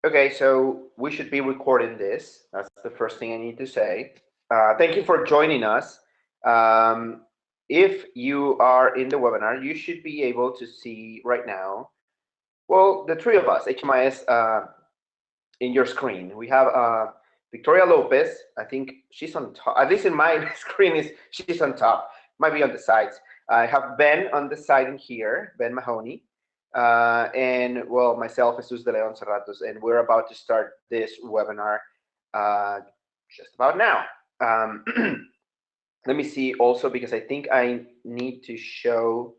Okay, so we should be recording this. That's the first thing I need to say. Thank you for joining us. Um, if you are in the webinar, you should be able to see right now, well, the three of us, HMIS, in your screen. We have Victoria Lopez. I think she's on top. At least in my screen, she's on top. Might be on the sides. I have Ben on the side in here, Ben Mahoney. And well, myself, Jesus de Leon Serratos, and we're about to start this webinar just about now. Let me see also, because I think I need to show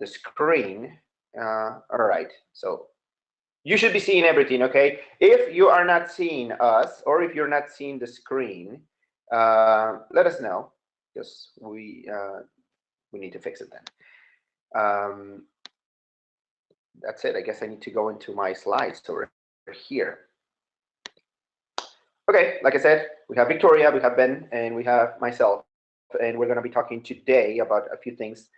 the screen. All right, so you should be seeing everything, okay? If you are not seeing us, or if you're not seeing the screen, let us know, because we need to fix it then. That's it. I guess I need to go into my slides over here. Okay, like I said, we have Victoria, we have Ben, and we have myself, and we're going to be talking today about a few things.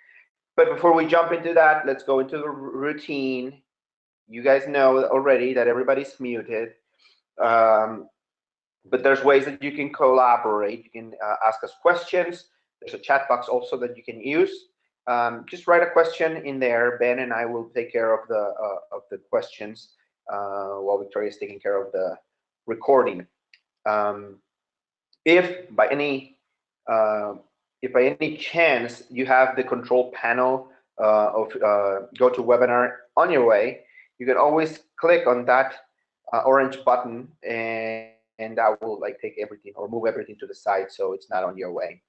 But before we jump into that, let's go into the routine. You guys know already that everybody's muted, but there's ways that you can collaborate. You can ask us questions. There's a chat box also that you can use. Just write a question in there. Ben and I will take care of the questions while Victoria is taking care of the recording. If by any chance you have the control panel of GoToWebinar on your way, you can always click on that orange button, and that will like take everything or move everything to the side, so it's not on your way.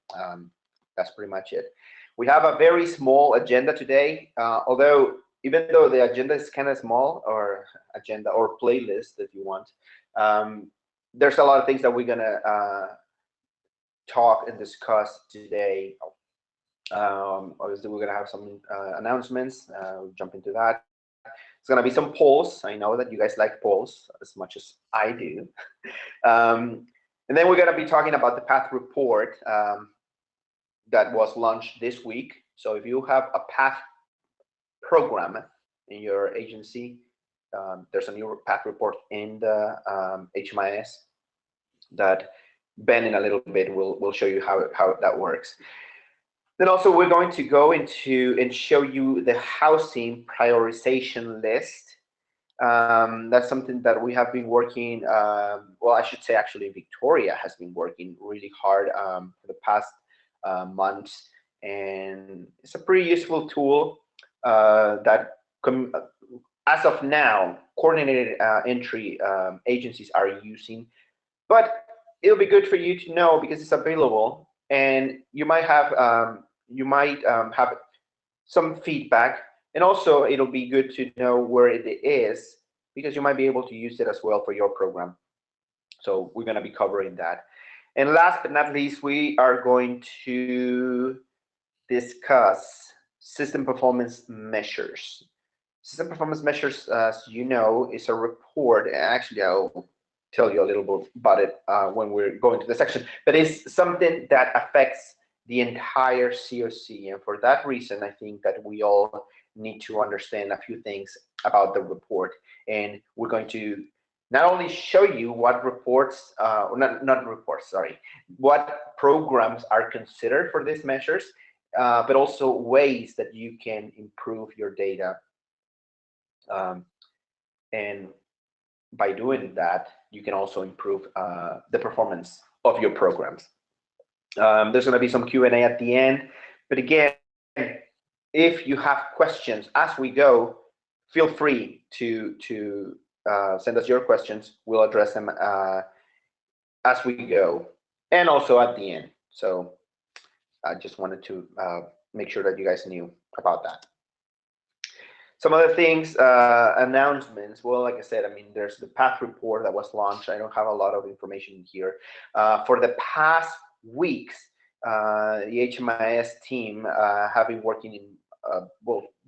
That's pretty much it. We have a very small agenda today, although even though the agenda is kind of small, or agenda or playlist if you want, there's a lot of things that we're gonna talk and discuss today. Obviously, we're gonna have some announcements. We'll jump into that. It's gonna be some polls. I know that you guys like polls as much as I do. And then we're gonna be talking about the PATH report that was launched this week. So if you have a PATH program in your agency, there's a new PATH report in the HMIS that Ben in a little bit will show you how that works. Then also we're going to go into and show you the housing prioritization list. That's something that we have been working, well, I should say actually Victoria has been working really hard for the past months, and it's a pretty useful tool that as of now coordinated entry agencies are using, but it'll be good for you to know because it's available, and you might have some feedback, and also it'll be good to know where it is because you might be able to use it as well for your program. So we're going to be covering that. And last but not least, we are going to discuss system performance measures. System performance measures, as you know, is a report. Actually, I'll tell you a little bit about it when we're going to the section, but it's something that affects the entire COC. And for that reason, I think that we all need to understand a few things about the report. And we're going to not only show you what reports, what programs are considered for these measures, but also ways that you can improve your data. And by doing that, you can also improve the performance of your programs. There's going to be some Q&A at the end, but again, if you have questions as we go, feel free to send us your questions. We'll address them as we go, and also at the end. So I just wanted to make sure that you guys knew about that. Some other things, announcements. Well, like I said, I mean, there's the PATH report that was launched. I don't have a lot of information here. For the past weeks, the HMIS team have been working in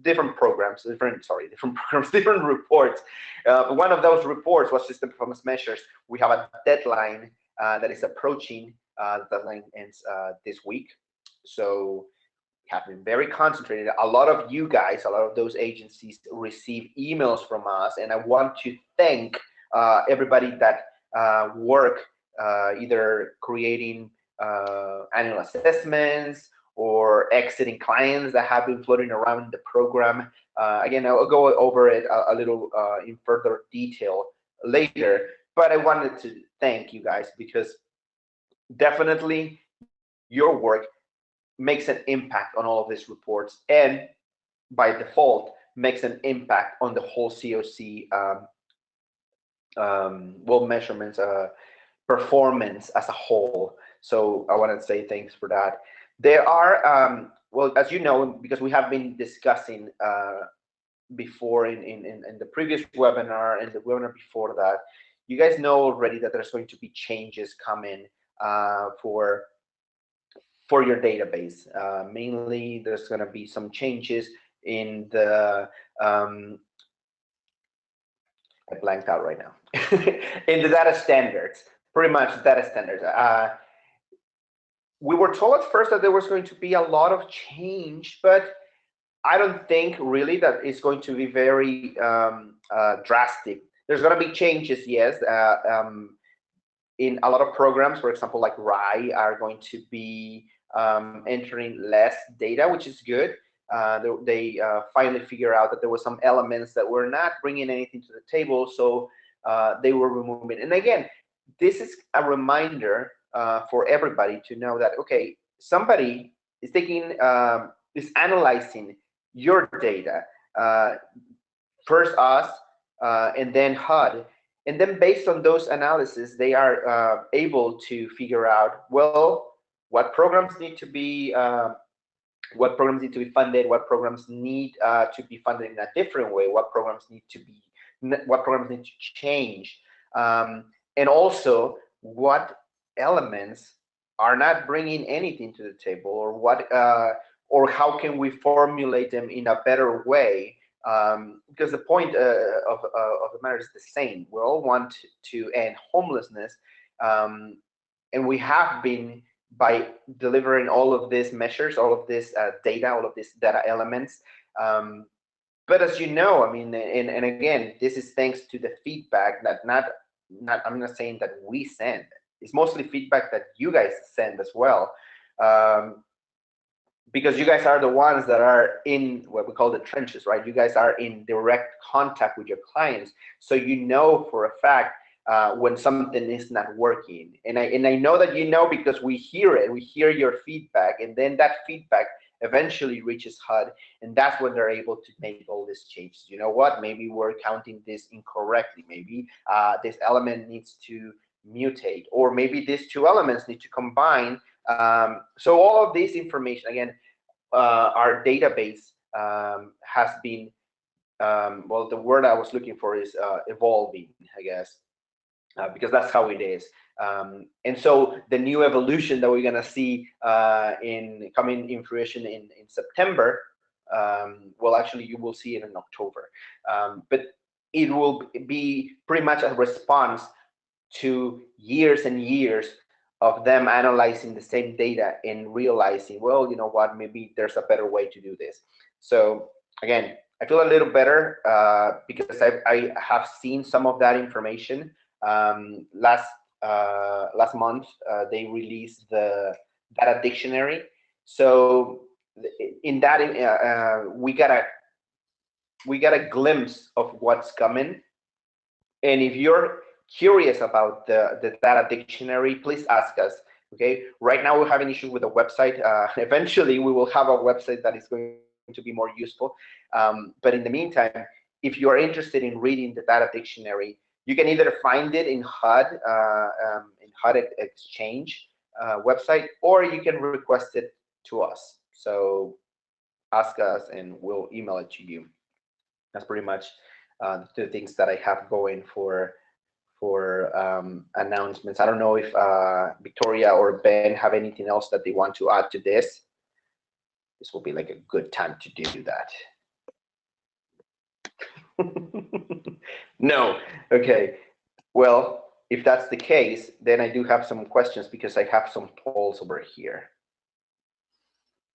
different programs, different reports. One of those reports was system performance measures. We have a deadline that is approaching. The deadline ends this week. So have been very concentrated. A lot of you guys, a lot of those agencies receive emails from us, and I want to thank everybody that work either creating annual assessments or exiting clients that have been floating around the program. Again, I'll go over it a little in further detail later, but I wanted to thank you guys because definitely your work makes an impact on all of these reports, and by default makes an impact on the whole COC measurements performance as a whole. So I want to say thanks for that. There are well, as you know, because we have been discussing before in the previous webinar and the webinar before that, you guys know already that there's going to be changes coming for your database. Mainly, there's going to be some changes in the I blanked out right now in the data standards. Pretty much data standards. We were told at first that there was going to be a lot of change, but I don't think really that it's going to be very drastic. There's going to be changes, yes. In a lot of programs, for example, like RAI, are going to be entering less data, which is good. They finally figure out that there were some elements that were not bringing anything to the table, so they were removing. And again, this is a reminder for everybody to know that, okay, somebody is taking, is analyzing your data, first us, and then HUD. And then based on those analysis, they are able to figure out, well, what programs need to be funded, what programs need to be funded in a different way, what programs need to change, and also what elements are not bringing anything to the table, or what, or how can we formulate them in a better way. Because the point of the matter is the same. We all want to end homelessness, and we have been by delivering all of these measures, all of this data, all of these data elements. But as you know, I mean, and again, this is thanks to the feedback that I'm not saying that we send. It's mostly feedback that you guys send as well. Because you guys are the ones that are in what we call the trenches, right? You guys are in direct contact with your clients, so you know for a fact when something is not working. And I know that you know because we hear it. We hear your feedback, and then that feedback eventually reaches HUD, and that's when they're able to make all these changes. You know what? Maybe we're counting this incorrectly. Maybe this element needs to mutate, or maybe these two elements need to combine. So all of this information, again, our database has been, well, the word I was looking for is evolving, I guess, because that's how it is. And so the new evolution that we're gonna see coming in fruition in September, well, actually, you will see it in October, but it will be pretty much a response to years and years of them analyzing the same data and realizing, well, you know what, maybe there's a better way to do this. So again, I feel a little better because I have seen some of that information. Last month, they released the data dictionary. So in that, we got a glimpse of what's coming. And if you're curious about the data dictionary, please ask us. Okay, right now we're having issues with the website. Eventually we will have a website that is going to be more useful, but in the meantime, if you are interested in reading the data dictionary, you can either find it in HUD, Exchange website, or you can request it to us. So ask us and we'll email it to you. That's pretty much the things that I have going for announcements. I don't know if Victoria or Ben have anything else that they want to add to this. This will be like a good time to do that. No. Okay. Well, if that's the case, then I do have some questions because I have some polls over here.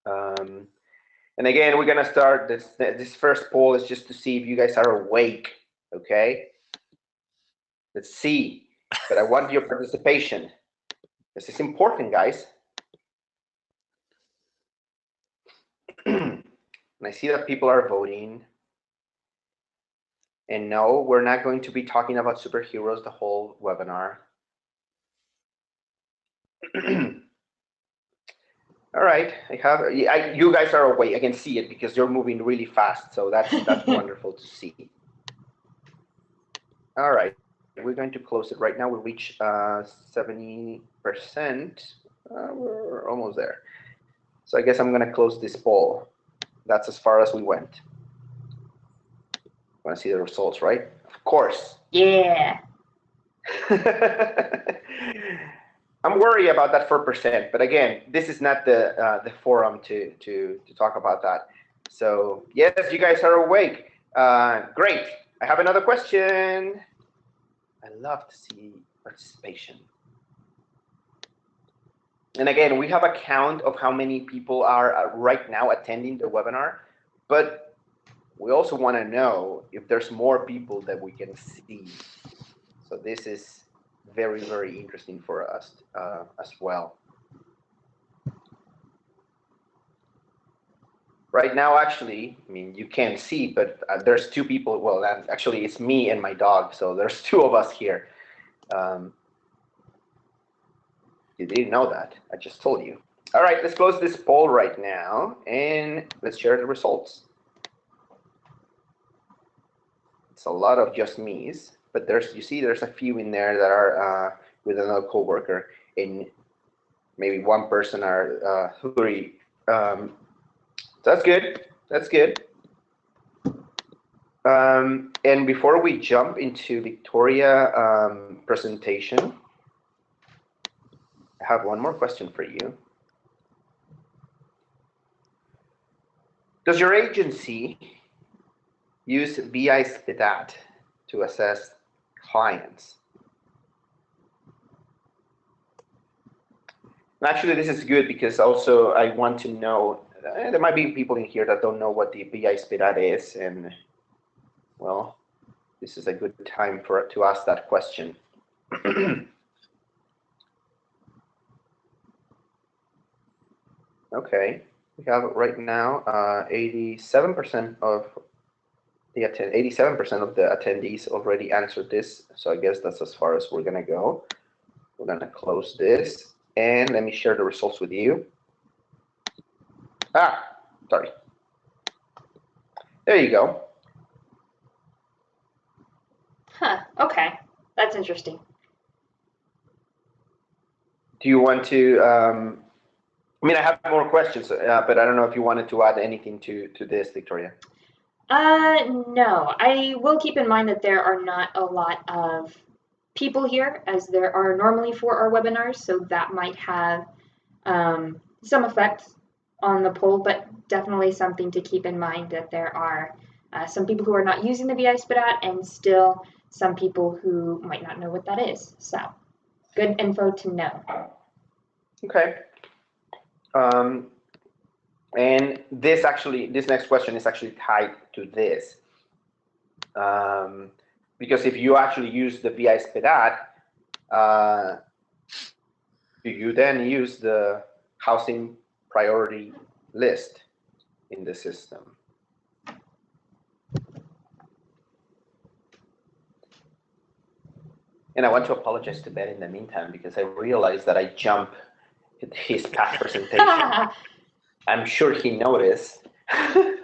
And again, we're gonna start this first poll is just to see if you guys are awake. Okay. Let's see. But I want your participation. This is important, guys. And I see that people are voting. And no, we're not going to be talking about superheroes the whole webinar. All right, you guys are awake. I can see it because you're moving really fast. So that's wonderful to see. All right, we're going to close it right now. We reach 70%. We're almost there. So I guess I'm going to close this poll. That's as far as we went. Want to see the results, right? Of course. Yeah. I'm worried about that 4%, but again, this is not the forum to talk about that. So yes, you guys are awake. Great. I have another question. I love to see participation. And again, we have a count of how many people are right now attending the webinar, but we also want to know if there's more people that we can see. So this is very, very interesting for us as well. Right now, actually, I mean, you can't see, but there's two people. Well, actually, it's me and my dog. So there's two of us here. You didn't know that. I just told you. All right, let's close this poll right now, and let's share the results. It's a lot of just me's, but you see there's a few in there that are with another coworker, and maybe one person are three. That's good. That's good. And before we jump into Victoria presentation, I have one more question for you. Does your agency use BI-SPDAT to assess clients? And actually, this is good because also I want to know, there might be people in here that don't know what the BI-SPDAT is, and well, this is a good time to ask that question. Okay, we have right now 87% of the 87% of the attendees already answered this. So I guess that's as far as we're gonna go. We're gonna close this, and let me share the results with you. Sorry. There you go. Huh, okay, that's interesting. Do you want to, I mean, I have more questions, but I don't know if you wanted to add anything to this, Victoria. No, I will keep in mind that there are not a lot of people here as there are normally for our webinars, so that might have some effect on the poll, but definitely something to keep in mind that there are some people who are not using the BI-SPDAT and still some people who might not know what that is. So good info to know. Okay. And this next question is actually tied to this. Because if you actually use the BI-SPDAT, do you then use the housing priority list in the system? And I want to apologize to Ben in the meantime because I realized that I jumped his past presentation. I'm sure he noticed. I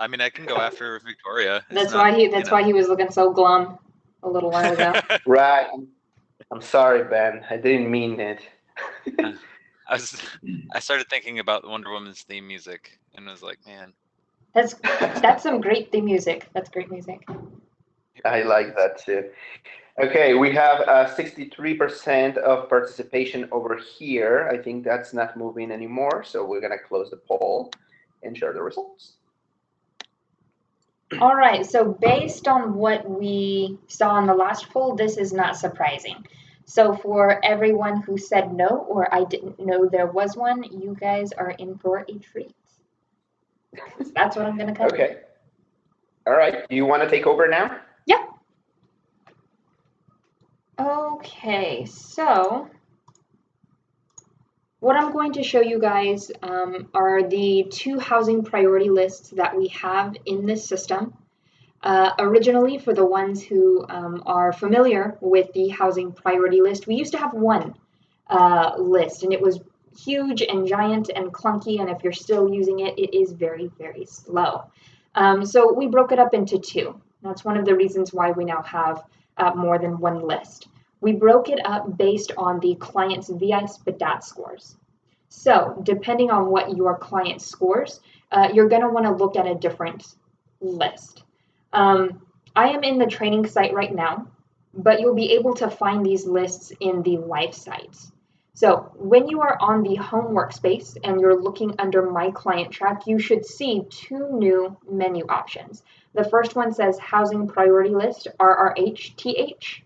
mean, I can go after Victoria. That's why he was looking so glum a little while ago. Right. I'm sorry, Ben. I didn't mean it. I started thinking about Wonder Woman's theme music and was like, man, that's some great theme music. That's great music. I like that too. Okay, we have 63% of participation over here. I think that's not moving anymore, so we're gonna close the poll and share the results. All right, so based on what we saw in the last poll, this is not surprising. So for everyone who said no, or I didn't know there was one, you guys are in for a treat. So that's what I'm gonna cover. Okay. All right, do you wanna take over now? Yeah. Okay, so what I'm going to show you guys are the 2 housing priority lists that we have in this system. Originally, for the ones who are familiar with the housing priority list, we used to have one list, and it was huge and giant and clunky, and if you're still using it, it is very, very slow. So we broke it up into 2. That's one of the reasons why we now have more than one list. We broke it up based on the client's VI SPDAT scores. So depending on what your client scores, you're going to want to look at a different list. I am in the training site right now, but you'll be able to find these lists in the live sites. So when you are on the home workspace and you're looking under My Client Track, you should see 2 new menu options. The first one says Housing Priority List, RRHTH,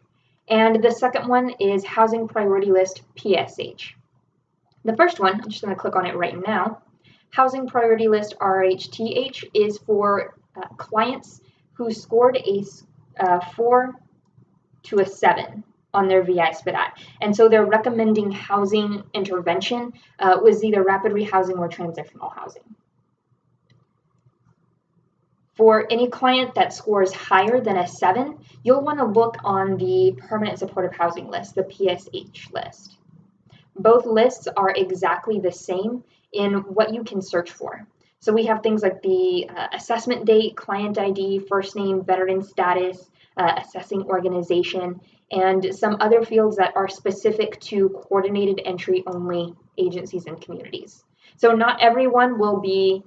and the second one is Housing Priority List, PSH. The first one, I'm just going to click on it right now. Housing Priority List, RRHTH, is for clients who scored a 4 to a 7 on their VI SPDAT. And so they're recommending housing intervention was either rapid rehousing or transitional housing. For any client that scores higher than a 7, you'll want to look on the Permanent Supportive Housing list, the PSH list. Both lists are exactly the same in what you can search for. So we have things like the assessment date, client ID, first name, veteran status, assessing organization, and some other fields that are specific to coordinated entry only agencies and communities. So not everyone will be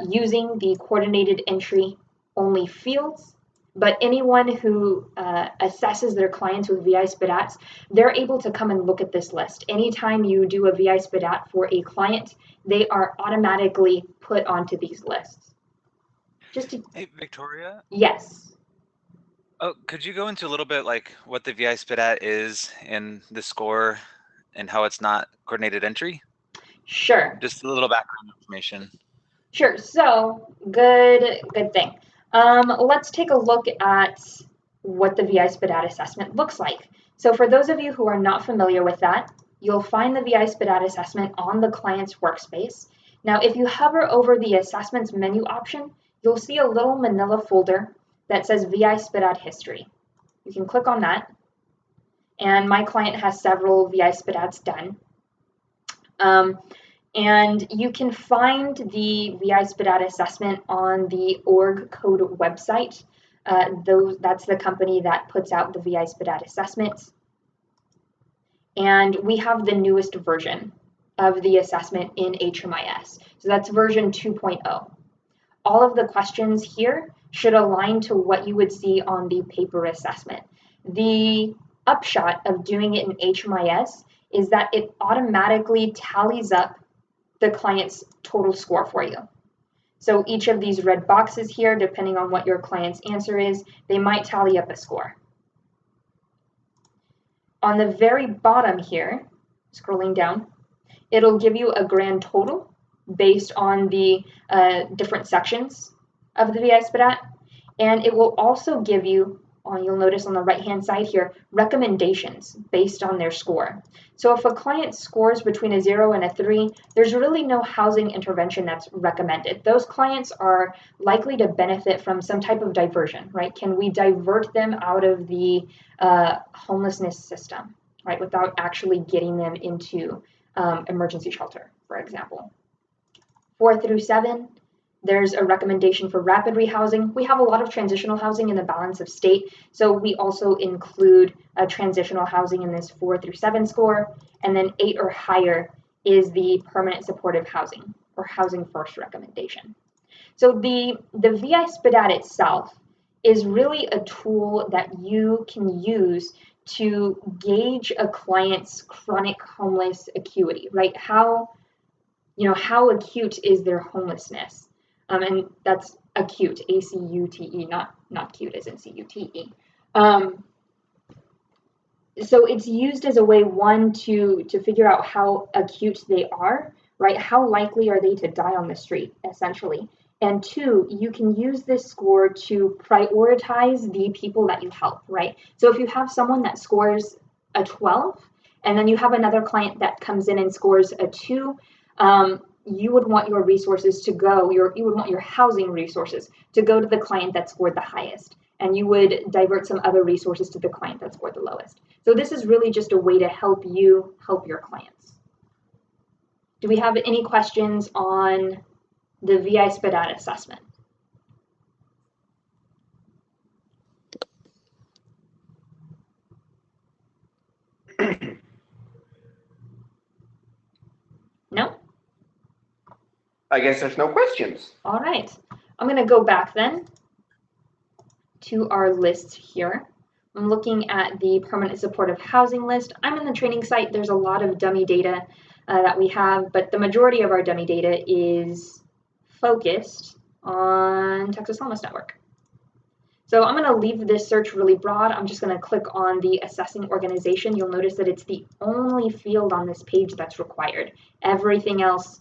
using the coordinated entry only fields, but anyone who assesses their clients with VI SPDATs, they're able to come and look at this list. Anytime you do a VI SPDAT for a client, they are automatically put onto these lists. Hey, Victoria? Yes. Oh, could you go into a little bit like what the VI SPDAT is and the score and how it's not coordinated entry? Sure. Just a little background information. Sure. So good thing. Let's take a look at what the VI SPDAT assessment looks like. So for those of you who are not familiar with that, you'll find the VI SPDAT assessment on the client's workspace. Now, if you hover over the assessments menu option, you'll see a little manila folder that says VI SPDAT history. You can click on that, and my client has several VI SPDATs done. And you can find the VI SPDAT assessment on the org code website. That's the company that puts out the VI SPDAT assessment. And we have the newest version of the assessment in HMIS. So that's version 2.0. All of the questions here should align to what you would see on the paper assessment. The upshot of doing it in HMIS is that it automatically tallies up the client's total score for you. So each of these red boxes here, depending on what your client's answer is, they might tally up a score. On the very bottom here, scrolling down, it'll give you a grand total based on the different sections of the VI SPDAT, and it will also give you, you'll notice on the right-hand side here, recommendations based on their score. So if a client scores between a 0 and a 3, there's really no housing intervention that's recommended. Those clients are likely to benefit from some type of diversion, right? Can we divert them out of the homelessness system, right, without actually getting them into emergency shelter, for example? 4 through 7, there's a recommendation for rapid rehousing. We have a lot of transitional housing in the balance of state, so we also include transitional housing in this 4 through 7 score, and then 8 or higher is the permanent supportive housing or housing first recommendation. So the VI SPDAT itself is really a tool that you can use to gauge a client's chronic homeless acuity, right? How acute is their homelessness? And that's acute, A-C-U-T-E, not cute as in C-U-T-E. So it's used as a way, one, to figure out how acute they are, right? How likely are they to die on the street, essentially? And 2, you can use this score to prioritize the people that you help, right? So if you have someone that scores a 12, and then you have another client that comes in and scores a 2, you would want your resources to go, you would want your housing resources to go to the client that scored the highest, and you would divert some other resources to the client that scored the lowest. So this is really just a way to help you help your clients. Do we have any questions on the VI SPDAT assessment? No? I guess there's no questions. All right. I'm going to go back then to our list here. I'm looking at the permanent supportive housing list. I'm in the training site. There's a lot of dummy data that we have, but the majority of our dummy data is focused on Texas Homeless Network. So I'm going to leave this search really broad. I'm just going to click on the assessing organization. You'll notice that it's the only field on this page that's required. Everything else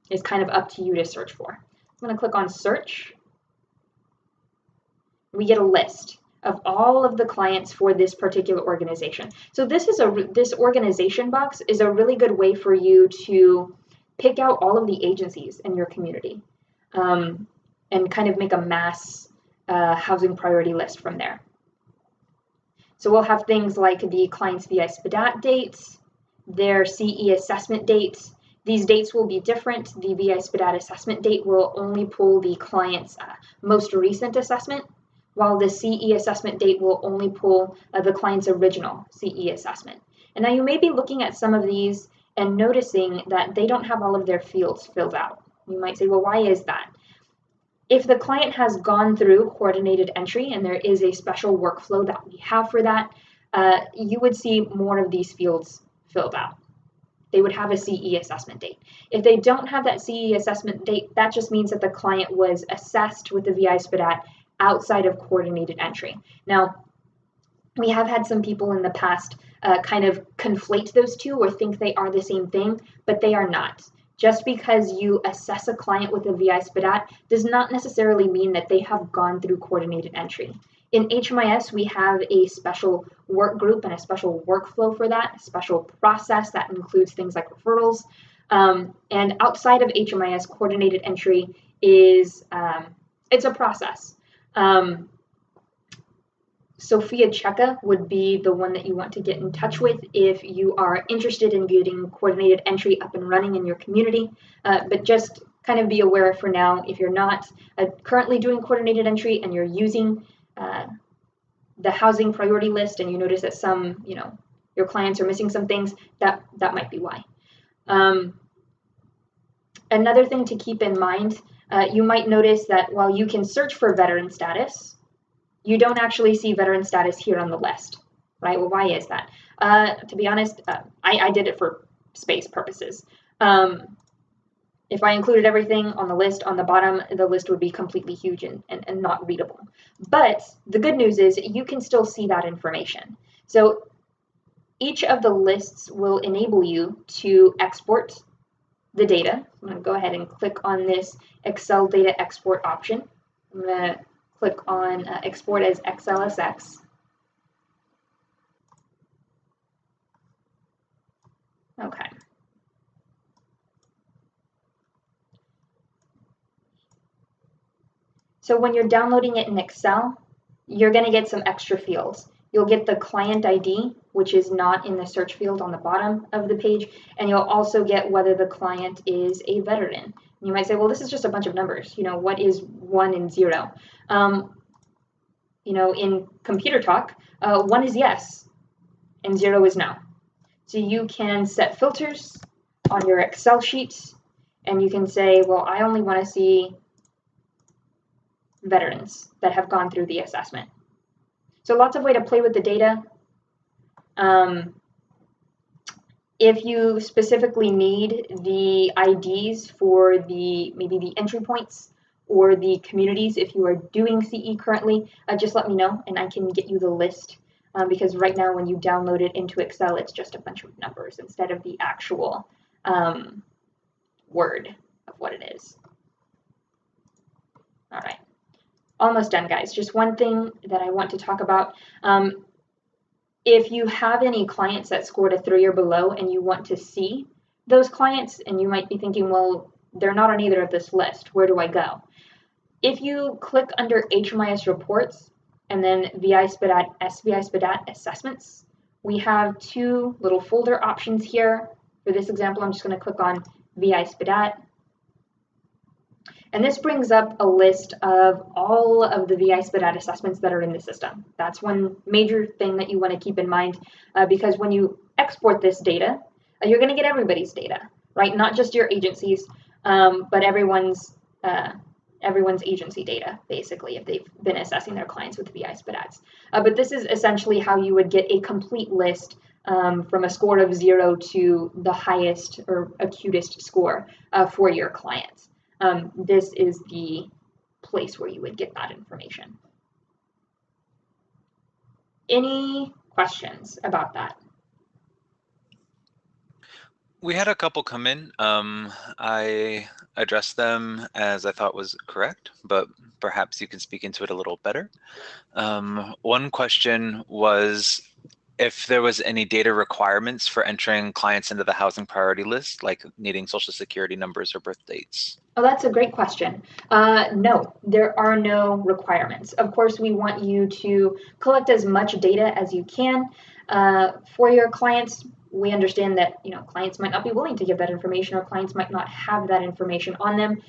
is kind of up to you to search for. I'm going to click on search. We get a list of all of the clients for this particular organization. So this organization box is a really good way for you to pick out all of the agencies in your community and kind of make a mass housing priority list from there. So we'll have things like the client's VI SPDAT dates, their CE assessment dates. These dates will be different. The VI SPDAT assessment date will only pull the client's most recent assessment, while the CE assessment date will only pull the client's original CE assessment. And now you may be looking at some of these and noticing that they don't have all of their fields filled out. You might say, well, why is that? If the client has gone through coordinated entry and there is a special workflow that we have for that, you would see more of these fields filled out. They would have a CE assessment date. If they don't have that CE assessment date, that just means that the client was assessed with the VI SPDAT outside of coordinated entry. Now, we have had some people in the past kind of conflate those two or think they are the same thing, but they are not. Just because you assess a client with a VI SPDAT does not necessarily mean that they have gone through coordinated entry. In HMIS, we have a special work group and a special workflow for that, a special process that includes things like referrals. And outside of HMIS, coordinated entry is, it's a process. Sophia Cheka would be the one that you want to get in touch with if you are interested in getting coordinated entry up and running in your community. But just kind of be aware for now, if you're not currently doing coordinated entry and you're using the housing priority list and you notice that some, your clients are missing some things, that might be why. Another thing to keep in mind, you might notice that while you can search for veteran status, you don't actually see veteran status here on the list, right? Well, why is that? To be honest, I did it for space purposes. If I included everything on the list on the bottom, the list would be completely huge and not readable. But the good news is you can still see that information. So each of the lists will enable you to export the data. I'm going to go ahead and click on this Excel data export option. I'm going to click on export as XLSX. Okay. So when you're downloading it in Excel, you're going to get some extra fields. You'll get the client ID, which is not in the search field on the bottom of the page, and you'll also get whether the client is a veteran. You might say, well, this is just a bunch of numbers. What is 1 and 0? In computer talk, 1 is yes, and 0 is no. So you can set filters on your Excel sheets, and you can say, well, I only want to see veterans that have gone through the assessment. So lots of way to play with the data. If you specifically need the IDs for maybe the entry points or the communities, if you are doing CE currently, just let me know and I can get you the list. Because right now when you download it into Excel, it's just a bunch of numbers instead of the actual word of what it is. All right. Almost done, guys. Just one thing that I want to talk about. If you have any clients that scored a 3 or below and you want to see those clients, and you might be thinking, well, they're not on either of this list, where do I go? If you click under HMIS reports and then VI SPDAT, SVI SPDAT assessments, we have two little folder options here. For this example, I'm just going to click on VI SPDAT. And this brings up a list of all of the VI SPDAT assessments that are in the system. That's one major thing that you want to keep in mind, because when you export this data, you're going to get everybody's data, right? Not just your agencies, but everyone's agency data, basically, if they've been assessing their clients with VI SPDATs. But this is essentially how you would get a complete list from a score of 0 to the highest or acutest score for your clients. This is the place where you would get that information. Any questions about that? We had a couple come in. I addressed them as I thought was correct, but perhaps you can speak into it a little better. One question was if there was any data requirements for entering clients into the housing priority list, like needing social security numbers or birth dates. Oh, that's a great question. No, there are no requirements. Of course, we want you to collect as much data as you can for your clients. We understand that clients might not be willing to give that information, or clients might not have that information on them.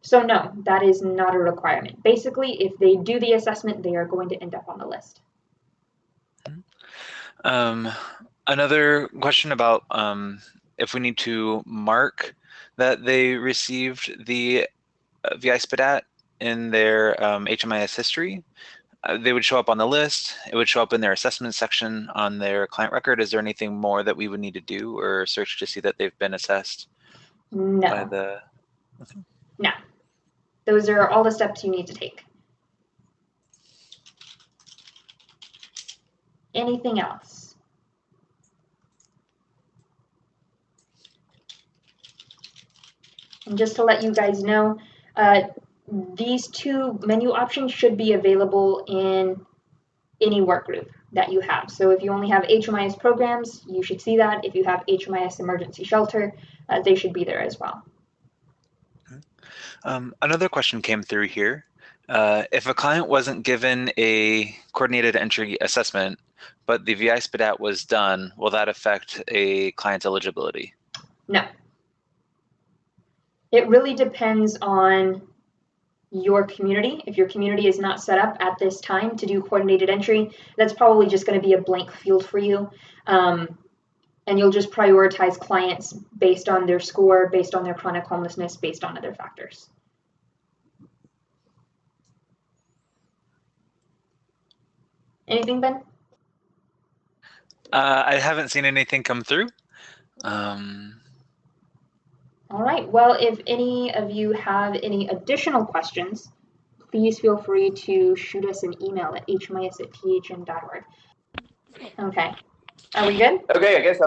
So no, that is not a requirement. Basically, if they do the assessment, they are going to end up on the list. Another question about if we need to mark that they received the VI SPDAT in their HMIS history. They would show up on the list. It would show up in their assessment section on their client record. Is there anything more that we would need to do or search to see that they've been assessed? No. By the... Okay. No. Those are all the steps you need to take. Anything else? And just to let you guys know, these two menu options should be available in any work group that you have. So if you only have HMIS programs, you should see that. If you have HMIS emergency shelter, they should be there as well. Another question came through here. If a client wasn't given a coordinated entry assessment, but the VI SPDAT was done, will that affect a client's eligibility? No. It really depends on your community. If your community is not set up at this time to do coordinated entry, that's probably just going to be a blank field for you. And you'll just prioritize clients based on their score, based on their chronic homelessness, based on other factors. Anything, Ben? I haven't seen anything come through. All right. Well, if any of you have any additional questions, please feel free to shoot us an email at hmis@phm.org. Okay. Are we good? Okay, I guess,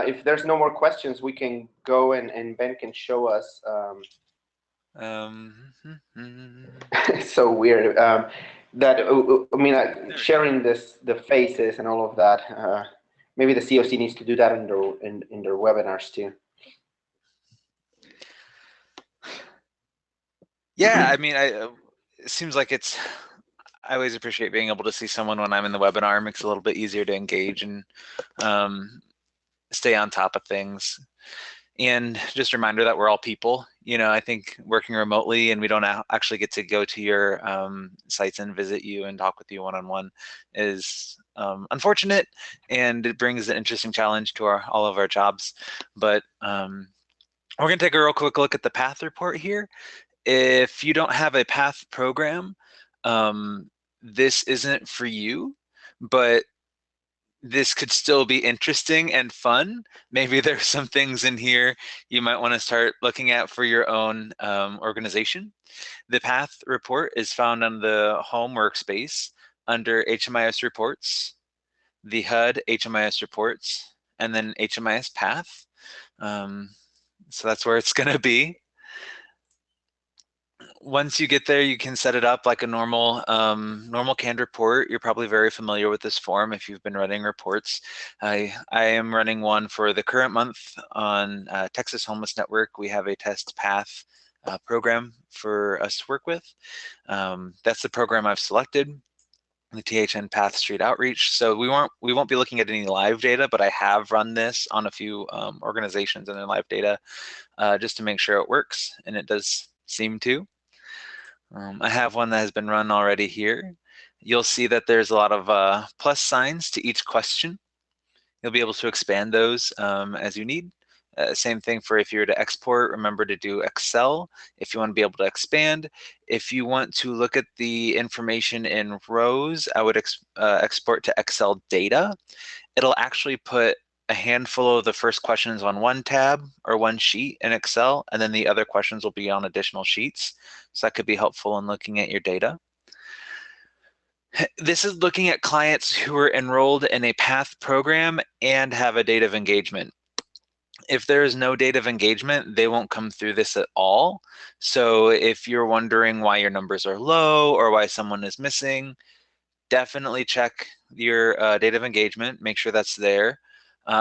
if there's no more questions, we can go and Ben can show us. It's so weird. Sharing the faces and all of that. Maybe the COC needs to do that in their webinars too. Yeah, it seems like I always appreciate being able to see someone when I'm in the webinar. It makes it a little bit easier to engage and stay on top of things. And just a reminder that we're all people. I think working remotely and we don't actually get to go to your sites and visit you and talk with you one-on-one is unfortunate, and it brings an interesting challenge to all of our jobs. But we're going to take a real quick look at the PATH report here. If you don't have a PATH program, this isn't for you, but this could still be interesting and fun. Maybe there's some things in here you might want to start looking at for your own organization. The PATH report is found on the home workspace under HMIS reports, the HUD HMIS reports, and then HMIS PATH. So that's where it's going to be. Once you get there, you can set it up like a normal canned report. You're probably very familiar with this form if you've been running reports. I am running one for the current month on Texas Homeless Network. We have a test path program for us to work with. That's the program I've selected, the THN Path Street Outreach. So we won't be looking at any live data, but I have run this on a few organizations and their live data just to make sure it works, and it does seem to. I have one that has been run already here. You'll see that there's a lot of plus signs to each question. You'll be able to expand those as you need. Same thing for if you were to export, remember to do Excel if you want to be able to expand. If you want to look at the information in rows, I would export to Excel data. It'll actually put a handful of the first questions on one tab or one sheet in Excel, and then the other questions will be on additional sheets. So that could be helpful in looking at your data. This is looking at clients who are enrolled in a PATH program and have a date of engagement. If there is no date of engagement, they won't come through this at all. So if you're wondering why your numbers are low or why someone is missing, definitely check your date of engagement, make sure that's there.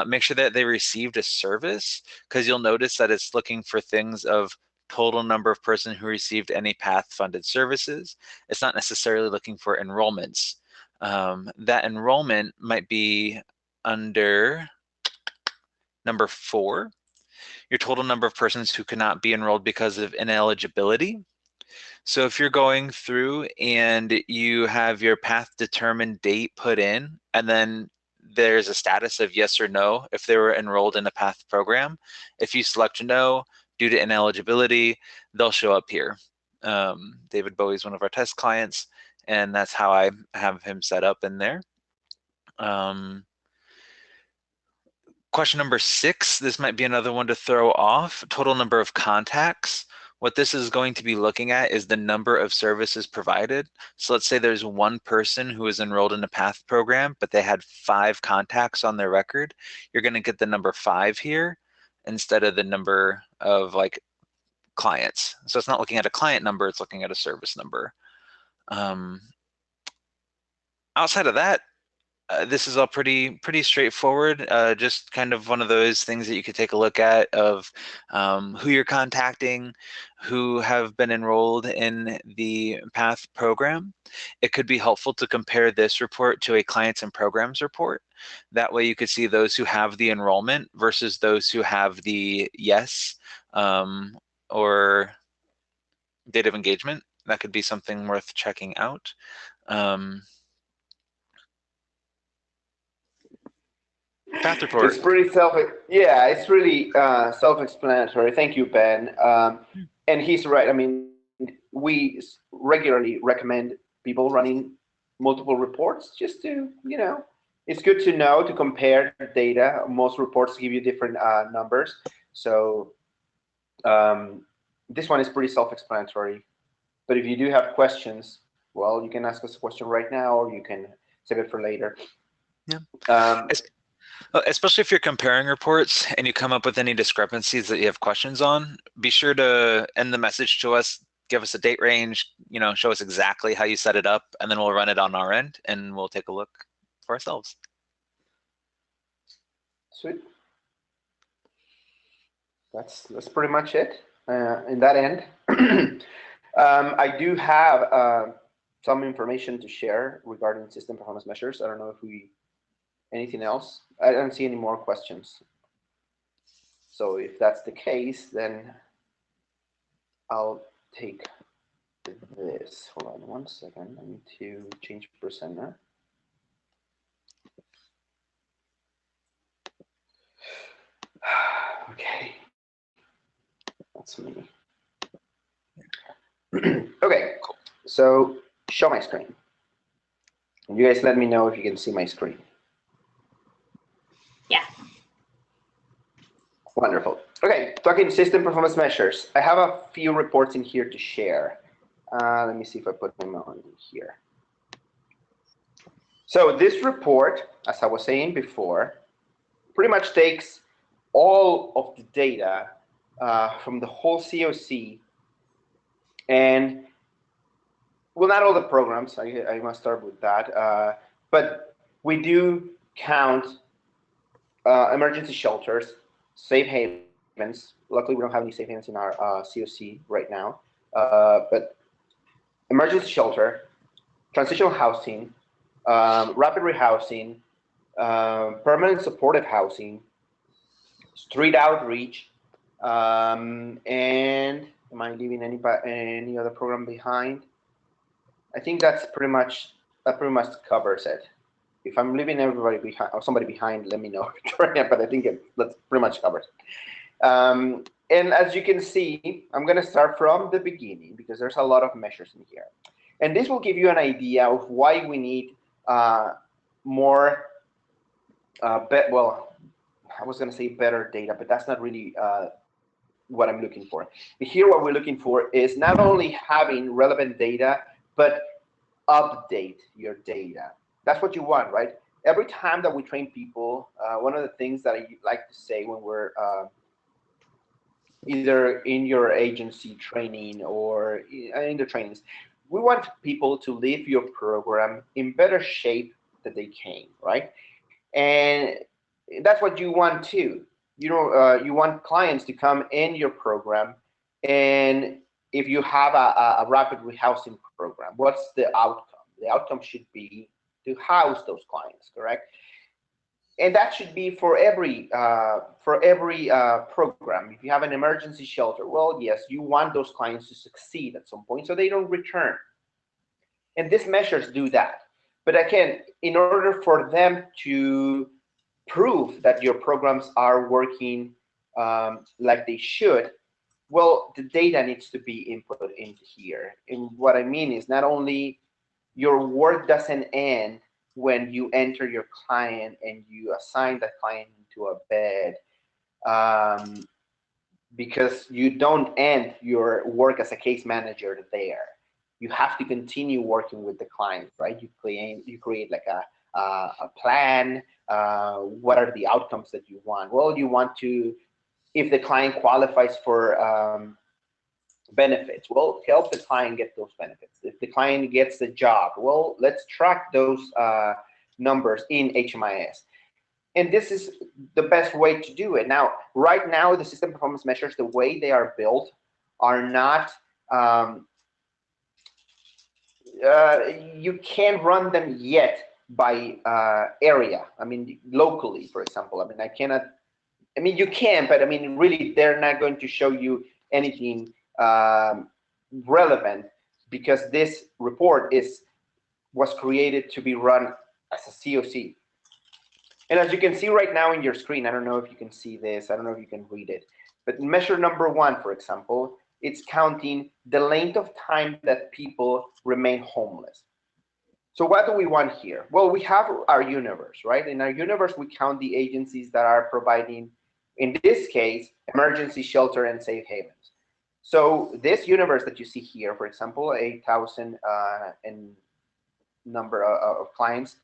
Make sure that they received a service, because you'll notice that it's looking for things of total number of persons who received any PATH funded services. It's not necessarily looking for enrollments. That enrollment might be under number 4, your total number of persons who cannot be enrolled because of ineligibility. So if you're going through and you have your path determined date put in, and then there's a status of yes or no if they were enrolled in a path program, if you select no due to ineligibility, they'll show up here. David Bowie's one of our test clients, and that's how I have him set up in there. Question number 6, this might be another one to throw off, total number of contacts. What this is going to be looking at is the number of services provided. So let's say there's one person who is enrolled in a PATH program, but they had 5 contacts on their record. You're going to get the number 5 here instead of the number of like clients. So it's not looking at a client number, it's looking at a service number. Outside of that, this is all pretty straightforward. Just kind of one of those things that you could take a look at of who you're contacting, who have been enrolled in the PATH program. It could be helpful to compare this report to a clients and programs report. That way you could see those who have the enrollment versus those who have the yes or date of engagement. That could be something worth checking out. Path report. It's pretty it's really self-explanatory. Thank you, Ben. And he's right. I mean, we regularly recommend people running multiple reports just to, it's good to know, to compare data. Most reports give you different numbers. So this one is pretty self-explanatory. But if you do have questions, well, you can ask us a question right now, or you can save it for later. Yeah. Especially if you're comparing reports and you come up with any discrepancies that you have questions on, be sure to end the message to us, give us a date range, show us exactly how you set it up, and then we'll run it on our end and we'll take a look for ourselves. Sweet. That's pretty much it in that end. I do have some information to share regarding system performance measures. I don't know if anything else? I don't see any more questions. So if that's the case, then I'll take this. Hold on 1 second. I need to change presenter. Okay. That's me. Okay. So show my screen. And you guys let me know if you can see my screen. Yeah. Wonderful. Okay, talking system performance measures. I have a few reports in here to share. Let me see if I put them on here. So this report, as I was saying before, pretty much takes all of the data from the whole COC And well, not all the programs, I must start with that, but we do count emergency shelters, safe havens. Luckily, we don't have any safe havens in our COC right now, but emergency shelter, transitional housing, rapid rehousing, permanent supportive housing, street outreach, and am I leaving any other program behind? I think that pretty much covers it. If I'm leaving everybody behind or somebody behind, let me know. But I think that's pretty much covers it. And as you can see, I'm going to start from the beginning because there's a lot of measures in here. And this will give you an idea of why we need more, well, I was going to say better data, but that's not really what I'm looking for. Here, what we're looking for is not only having relevant data, but update your data. That's what you want, right? Every time that we train people, one of the things that I like to say when we're either in your agency training or in the trainings, we want people to leave your program in better shape that they came, right? And that's what you want too. You know, you want clients to come in your program, and if you have a rapid rehousing program, what's the outcome? The outcome should be to house those clients, correct? And that should be for every program. If you have an emergency shelter, well, yes, you want those clients to succeed at some point so they don't return. And these measures do that. But again, in order for them to prove that your programs are working like they should, well, the data needs to be input into here. And what I mean is not only your work doesn't end when you enter your client and you assign that client into a bed, because you don't end your work as a case manager there. You have to continue working with the client, right? You create like a plan. What are the outcomes that you want? Well, you want to, if the client qualifies for benefits, well, help the client get those benefits. If the client gets the job, well, let's track those numbers in HMIS. And this is the best way to do it. Now, right now, the system performance measures, the way they are built, are not, you can't run them yet by area. I mean, locally, for example. I mean, I cannot, I mean, you can, but I mean, really, they're not going to show you anything relevant because this report was created to be run as a COC. And as you can see right now in your screen, I don't know if you can see this, I don't know if you can read it, but measure number 1, for example, it's counting the length of time that people remain homeless. So what do we want here? Well, we have our universe, right? In our universe, we count the agencies that are providing, in this case, emergency shelter and safe havens. So this universe that you see here, for example, 8,000 and number of clients,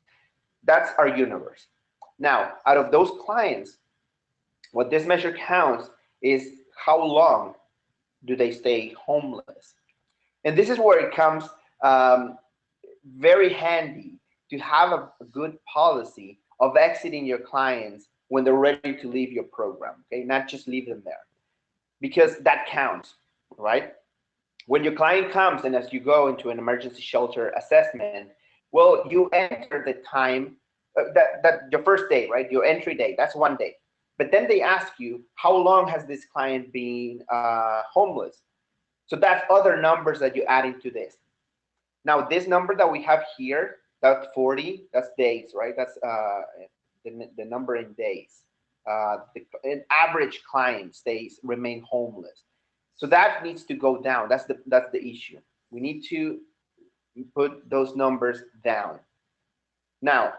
that's our universe. Now, out of those clients, what this measure counts is how long do they stay homeless. And this is where it comes very handy to have a good policy of exiting your clients when they're ready to leave your program, okay? Not just leave them there, because that counts, right? When your client comes and as you go into an emergency shelter assessment, well, you enter the time, that your first day, right? Your entry day, that's 1 day. But then they ask you, how long has this client been homeless? So that's other numbers that you add into this. Now, this number that we have here, that's 40, that's days, right? That's the number in days. An average client remain homeless. So that needs to go down. That's the issue. We need to put those numbers down. Now,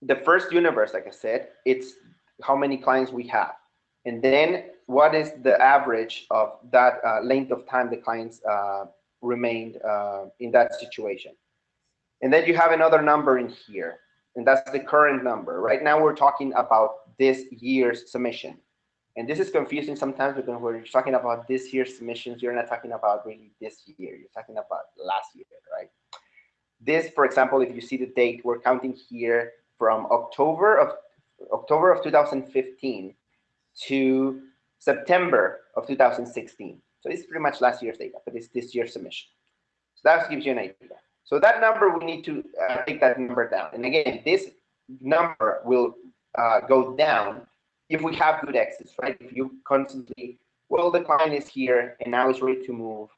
the first universe, like I said, it's how many clients we have. And then what is the average of that length of time the clients remained in that situation. And then you have another number in here, and that's the current number. Right now we're talking about this year's submission. And this is confusing sometimes because when you're talking about this year's submissions, you're not talking about really this year. You're talking about last year, right? This, for example, if you see the date, we're counting here from October of 2015 to September of 2016. So this is pretty much last year's data, but it's this year's submission. So that gives you an idea. So that number, we need to take that number down. And again, this number will go down if we have good exits, right? If you constantly, well, the client is here and now it's ready to move,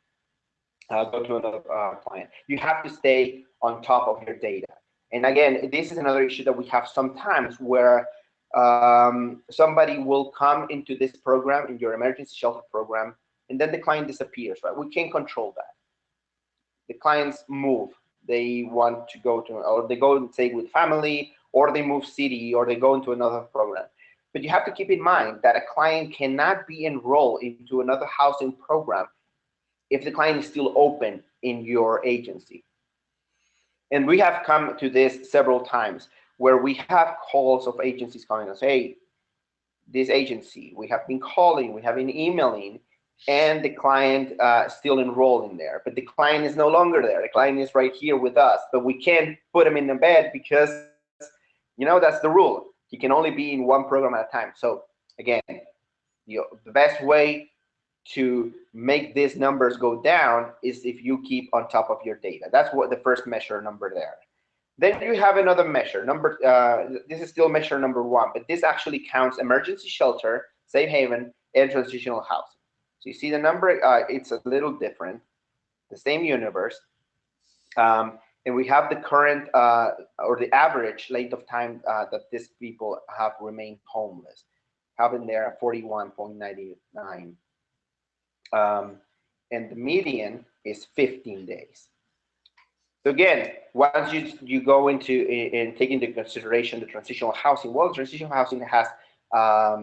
go to another client. You have to stay on top of your data. And again, this is another issue that we have sometimes where somebody will come into this program, in your emergency shelter program, and then the client disappears, right? We can't control that. The clients move. They want to go to, or they go and stay with family, or they move city, or they go into another program. But you have to keep in mind that a client cannot be enrolled into another housing program if the client is still open in your agency. And we have come to this several times where we have calls of agencies calling us, hey, this agency, we have been calling, we have been emailing, and the client still enrolled in there, but the client is no longer there. The client is right here with us, but we can't put him in the bed because, you know, that's the rule. He can only be in one program at a time. So again, the best way to make these numbers go down is if you keep on top of your data. That's what the first measure number there. Then you have another measure, this is still measure number 1, but this actually counts emergency shelter, safe haven, and transitional housing. So you see the number, it's a little different, the same universe. And we have the current or the average length of time that these people have remained homeless, having there at 41.99. And the median is 15 days. So again, once you go into and take into consideration the transitional housing, well, transitional housing has a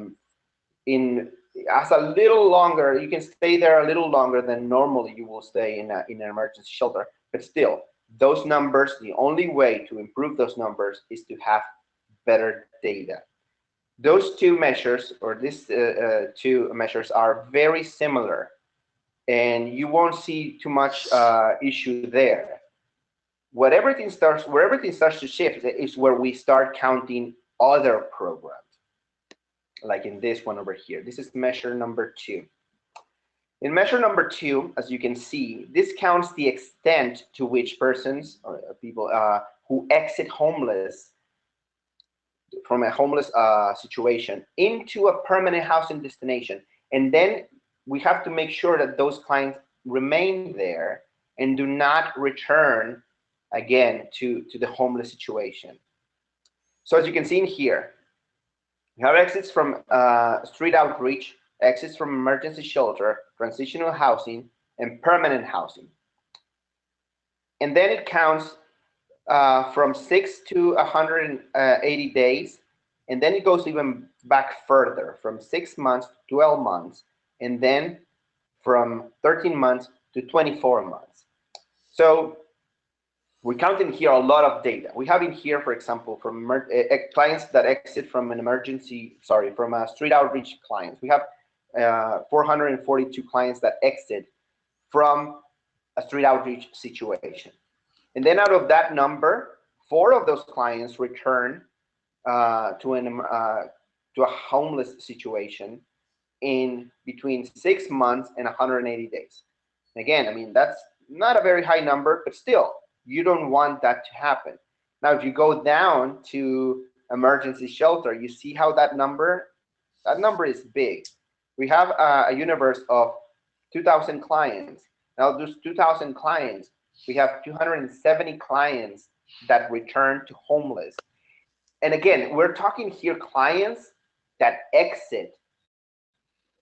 little longer. You can stay there a little longer than normally you will stay in an emergency shelter. But still, those numbers, the only way to improve those numbers is to have better data. Those two measures, or these two measures, are very similar, and you won't see too much issue there. Where everything starts to shift is where we start counting other programs, like in this one over here. This is measure number 2. In measure number 2, as you can see, this counts the extent to which persons or people who exit homeless from a homeless situation into a permanent housing destination. And then we have to make sure that those clients remain there and do not return again to the homeless situation. So as you can see in here, we have exits from street outreach, exits from emergency shelter, transitional housing, and permanent housing. And then it counts from 6 to 180 days, and then it goes even back further, from 6 months to 12 months, and then from 13 months to 24 months. So we're counting here a lot of data. We have in here, for example, from clients that exit from from street outreach clients. We have 442 clients that exit from a street outreach situation. And then out of that number, 4 of those clients return to a homeless situation in between 6 months and 180 days. And again, I mean, that's not a very high number, but still, you don't want that to happen. Now, if you go down to emergency shelter, you see how that number is big. We have a universe of 2,000 clients. Now, those 2,000 clients, we have 270 clients that return to homeless. And again, we're talking here clients that exit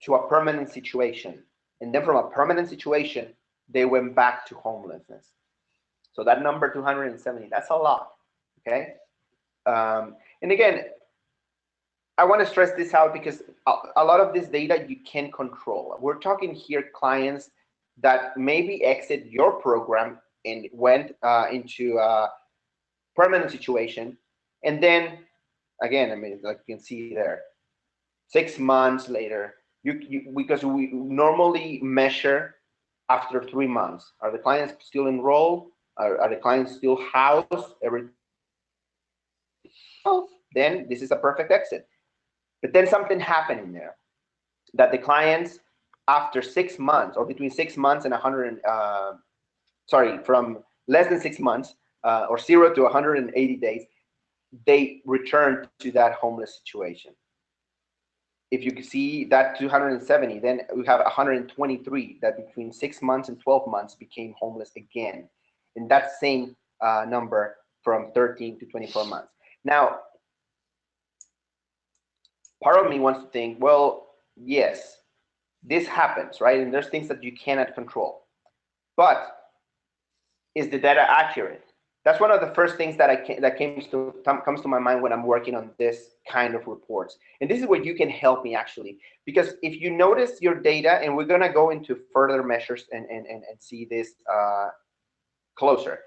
to a permanent situation. And then from a permanent situation, they went back to homelessness. So that number 270, that's a lot, okay? And again, I want to stress this out because a lot of this data you can control. We're talking here clients that maybe exit your program and went into a permanent situation. And then, again, I mean, like you can see there, 6 months later, because we normally measure after 3 months. Are the clients still enrolled? Are the clients still housed? Then this is a perfect exit. But then something happened in there that the clients, after 6 months, or between 6 months and 100, from less than 6 months, or 0 to 180 days, they return to that homeless situation. If you see that 270, then we have 123 that between 6 months and 12 months became homeless again. And that same number from 13 to 24 months. Now, part of me wants to think, well, yes, this happens, right? And there's things that you cannot control. But is the data accurate? That's one of the first things that comes to my mind when I'm working on this kind of reports. And this is where you can help me actually, because if you notice your data, and we're gonna go into further measures and see this closer,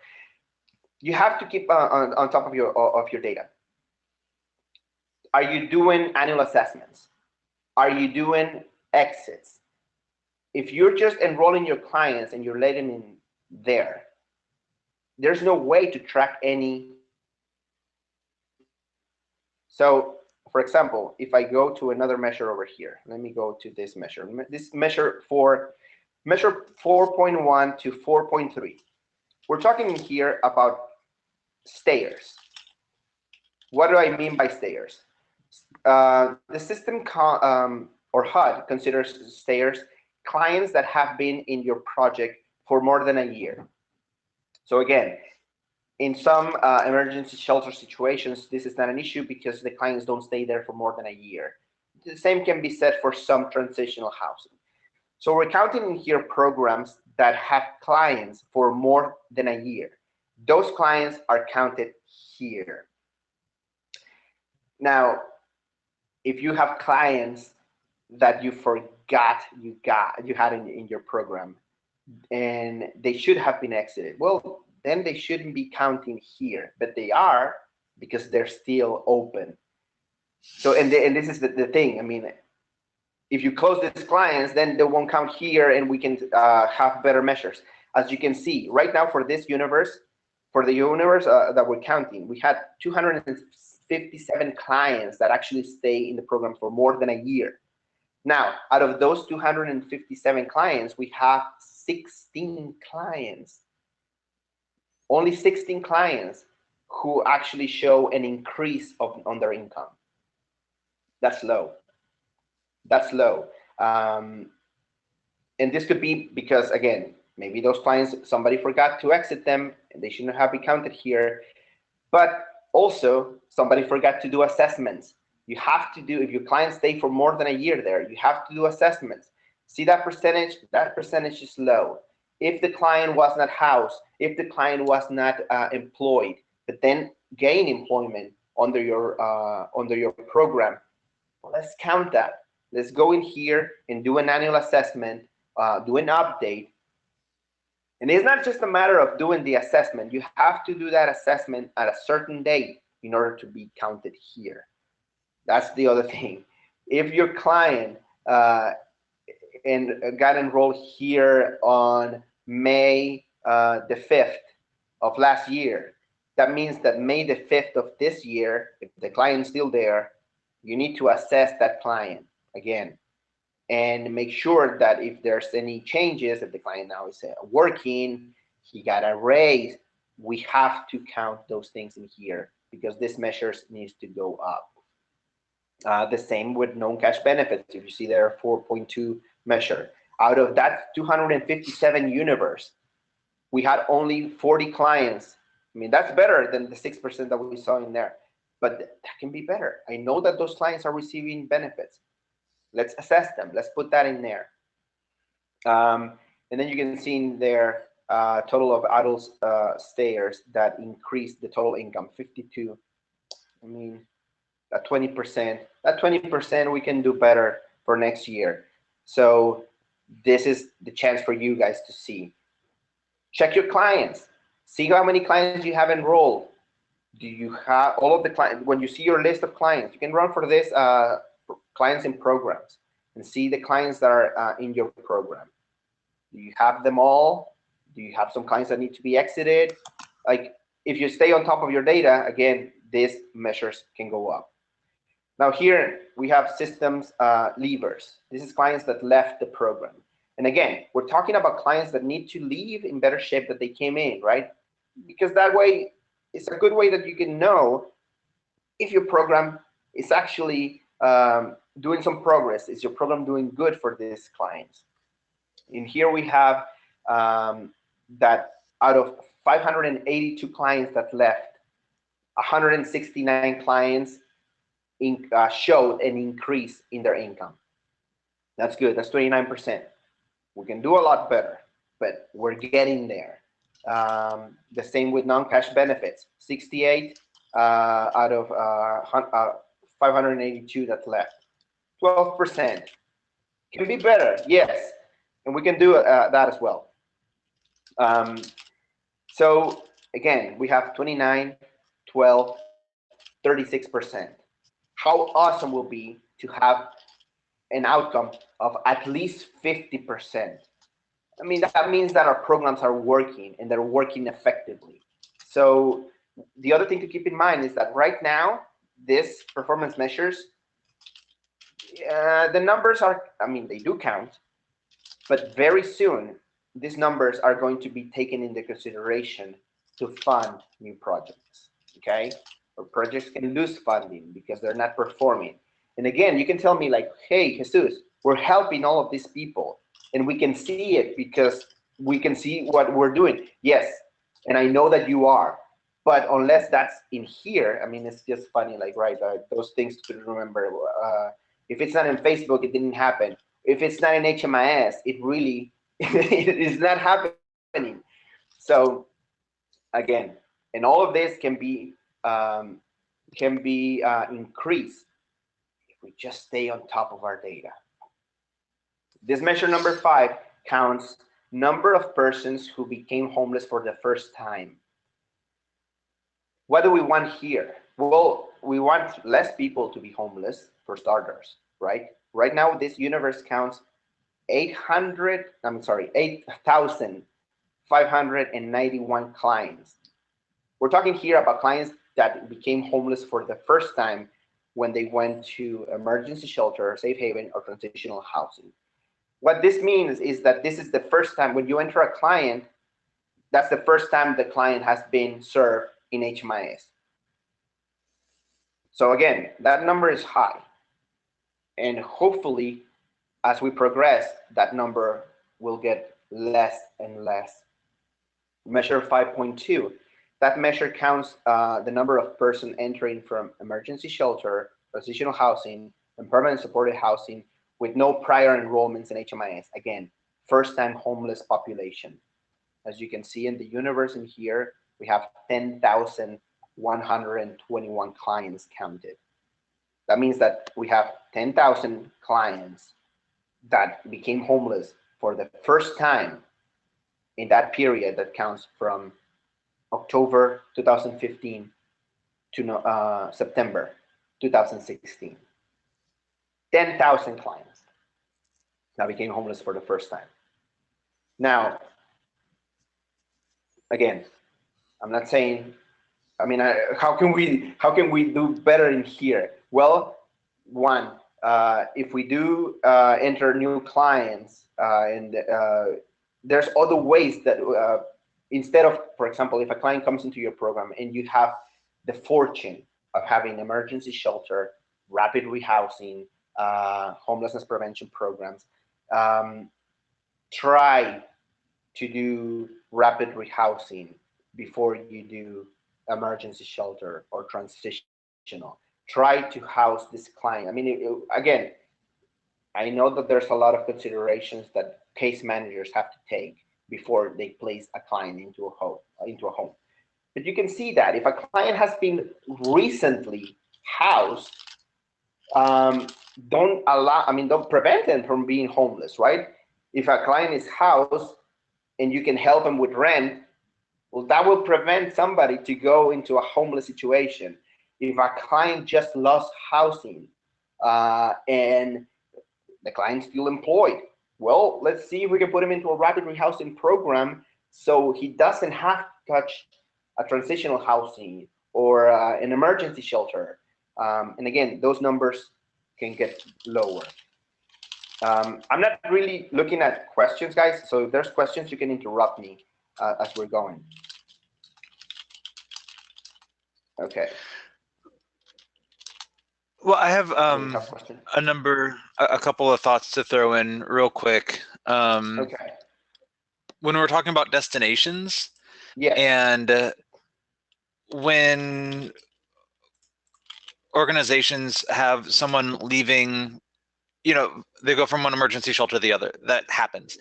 you have to keep on top of your data. Are you doing annual assessments? Are you doing exits? If you're just enrolling your clients and you're letting them in there, there's no way to track any. So, for example, if I go to another measure over here, let me go to this measure. This measure 4.1 to 4.3. We're talking here about stayers. What do I mean by stayers? The system or HUD considers stayers clients that have been in your project for more than a year. So again, in some emergency shelter situations, this is not an issue because the clients don't stay there for more than a year. The same can be said for some transitional housing. So we're counting in here programs that have clients for more than a year. Those clients are counted here. Now, if you have clients that you forgot you had in your program and they should have been exited, well, then they shouldn't be counting here, but they are because they're still open. So, and this is the thing. I mean, if you close these clients, then they won't count here, and we can have better measures. As you can see, right now for this universe, that we're counting, we had 257 clients that actually stay in the program for more than a year. Now, out of those 257 clients, we have 16 clients. Only 16 clients who actually show an increase on their income. That's low. That's low. And this could be because, again, maybe those clients, somebody forgot to exit them and they shouldn't have been counted here. But also, somebody forgot to do assessments. You have to do, if your clients stay for more than a year there, you have to do assessments. See that percentage? That percentage is low. If the client was not housed, if the client was not employed, but then gain employment under your program, well, let's count that. Let's go in here and do an annual assessment, do an update. And it's not just a matter of doing the assessment. You have to do that assessment at a certain date in order to be counted here. That's the other thing. If your client got enrolled here on May the 5th of last year, that means that May the 5th of this year, if the client's still there, you need to assess that client again and make sure that if there's any changes, if the client now is working, he got a raise, we have to count those things in here because this measure needs to go up. The same with non-cash benefits. If you see there, 4.2 measure. Out of that 257 universe, we had only 40 clients. I mean, that's better than the 6% that we saw in there, but that can be better. I know that those clients are receiving benefits. Let's assess them. Let's put that in there. And then you can see in there total of adult stayers that increased the total income, 52. I mean, that 20%. That 20% we can do better for next year. So this is the chance for you guys to see. Check your clients. See how many clients you have enrolled. Do you have all of the clients? When you see your list of clients, you can run for this clients in programs and see the clients that are in your program. Do you have them all? Do you have some clients that need to be exited? Like, if you stay on top of your data, again, these measures can go up. Now here we have systems leavers. This is clients that left the program. And again, we're talking about clients that need to leave in better shape than they came in, right? Because that way, it's a good way that you can know if your program is actually doing some progress. Is your program doing good for these clients? And here we have that out of 582 clients that left, 169 clients showed an increase in their income. That's good. That's 29%. We can do a lot better, but we're getting there. The same with non-cash benefits. 68 out of 582 that left. 12%. Can be better, yes. And we can do that as well. So again, we have 29, 12, 36%. How awesome will be to have an outcome of at least 50%. I mean, that means that our programs are working and they're working effectively. So the other thing to keep in mind is that right now, these performance measures, the numbers are, I mean, they do count, but very soon, these numbers are going to be taken into consideration to fund new projects, okay? Or projects can lose funding because they're not performing. And again, you can tell me like, hey, Jesus, we're helping all of these people and we can see it because we can see what we're doing. Yes, and I know that you are, but unless that's in here, I mean, it's just funny, like, right, those things to remember. If it's not in Facebook, it didn't happen. If it's not in HMIS, it really it is not happening. So again, and all of this can be increased if we just stay on top of our data. This measure number 5 counts number of persons who became homeless for the first time. What do we want here? Well, we want less people to be homeless for starters, right? Right now, this universe counts 8,591 clients. We're talking here about clients that became homeless for the first time when they went to emergency shelter, safe haven, or transitional housing. What this means is that this is the first time when you enter a client, that's the first time the client has been served in HMIS. So again, that number is high. And hopefully, as we progress, that number will get less and less. Measure 5.2, that measure counts the number of persons entering from emergency shelter, transitional housing, and permanent supported housing with no prior enrollments in HMIS. Again, first-time homeless population. As you can see in the universe in here, we have 10,121 clients counted. That means that we have 10,000 clients that became homeless for the first time in that period that counts from October 2015 to September 2016. 10,000 clients that became homeless for the first time. Now, again, I'm not saying, I mean, how can we do better in here? Well, one, if we do enter new clients, and there's other ways that instead of, for example, if a client comes into your program and you have the fortune of having emergency shelter, rapid rehousing, homelessness prevention programs, try to do rapid rehousing before you do emergency shelter or transitional. Try to house this client. I mean, again, I know that there's a lot of considerations that case managers have to take before they place a client into a home. But you can see that if a client has been recently housed, don't prevent them from being homeless, right? If a client is housed and you can help them with rent, well, that will prevent somebody to go into a homeless situation. If a client just lost housing and the client's still employed. Well, let's see if we can put him into a rapid rehousing program so he doesn't have to touch a transitional housing or an emergency shelter. And again, those numbers can get lower. I'm not really looking at questions, guys. So if there's questions, you can interrupt me as we're going. Okay. Well, I have a couple of thoughts to throw in real quick. Okay. When we're talking about destinations, yes, and when organizations have someone leaving, you know, they go from one emergency shelter to the other. That happens.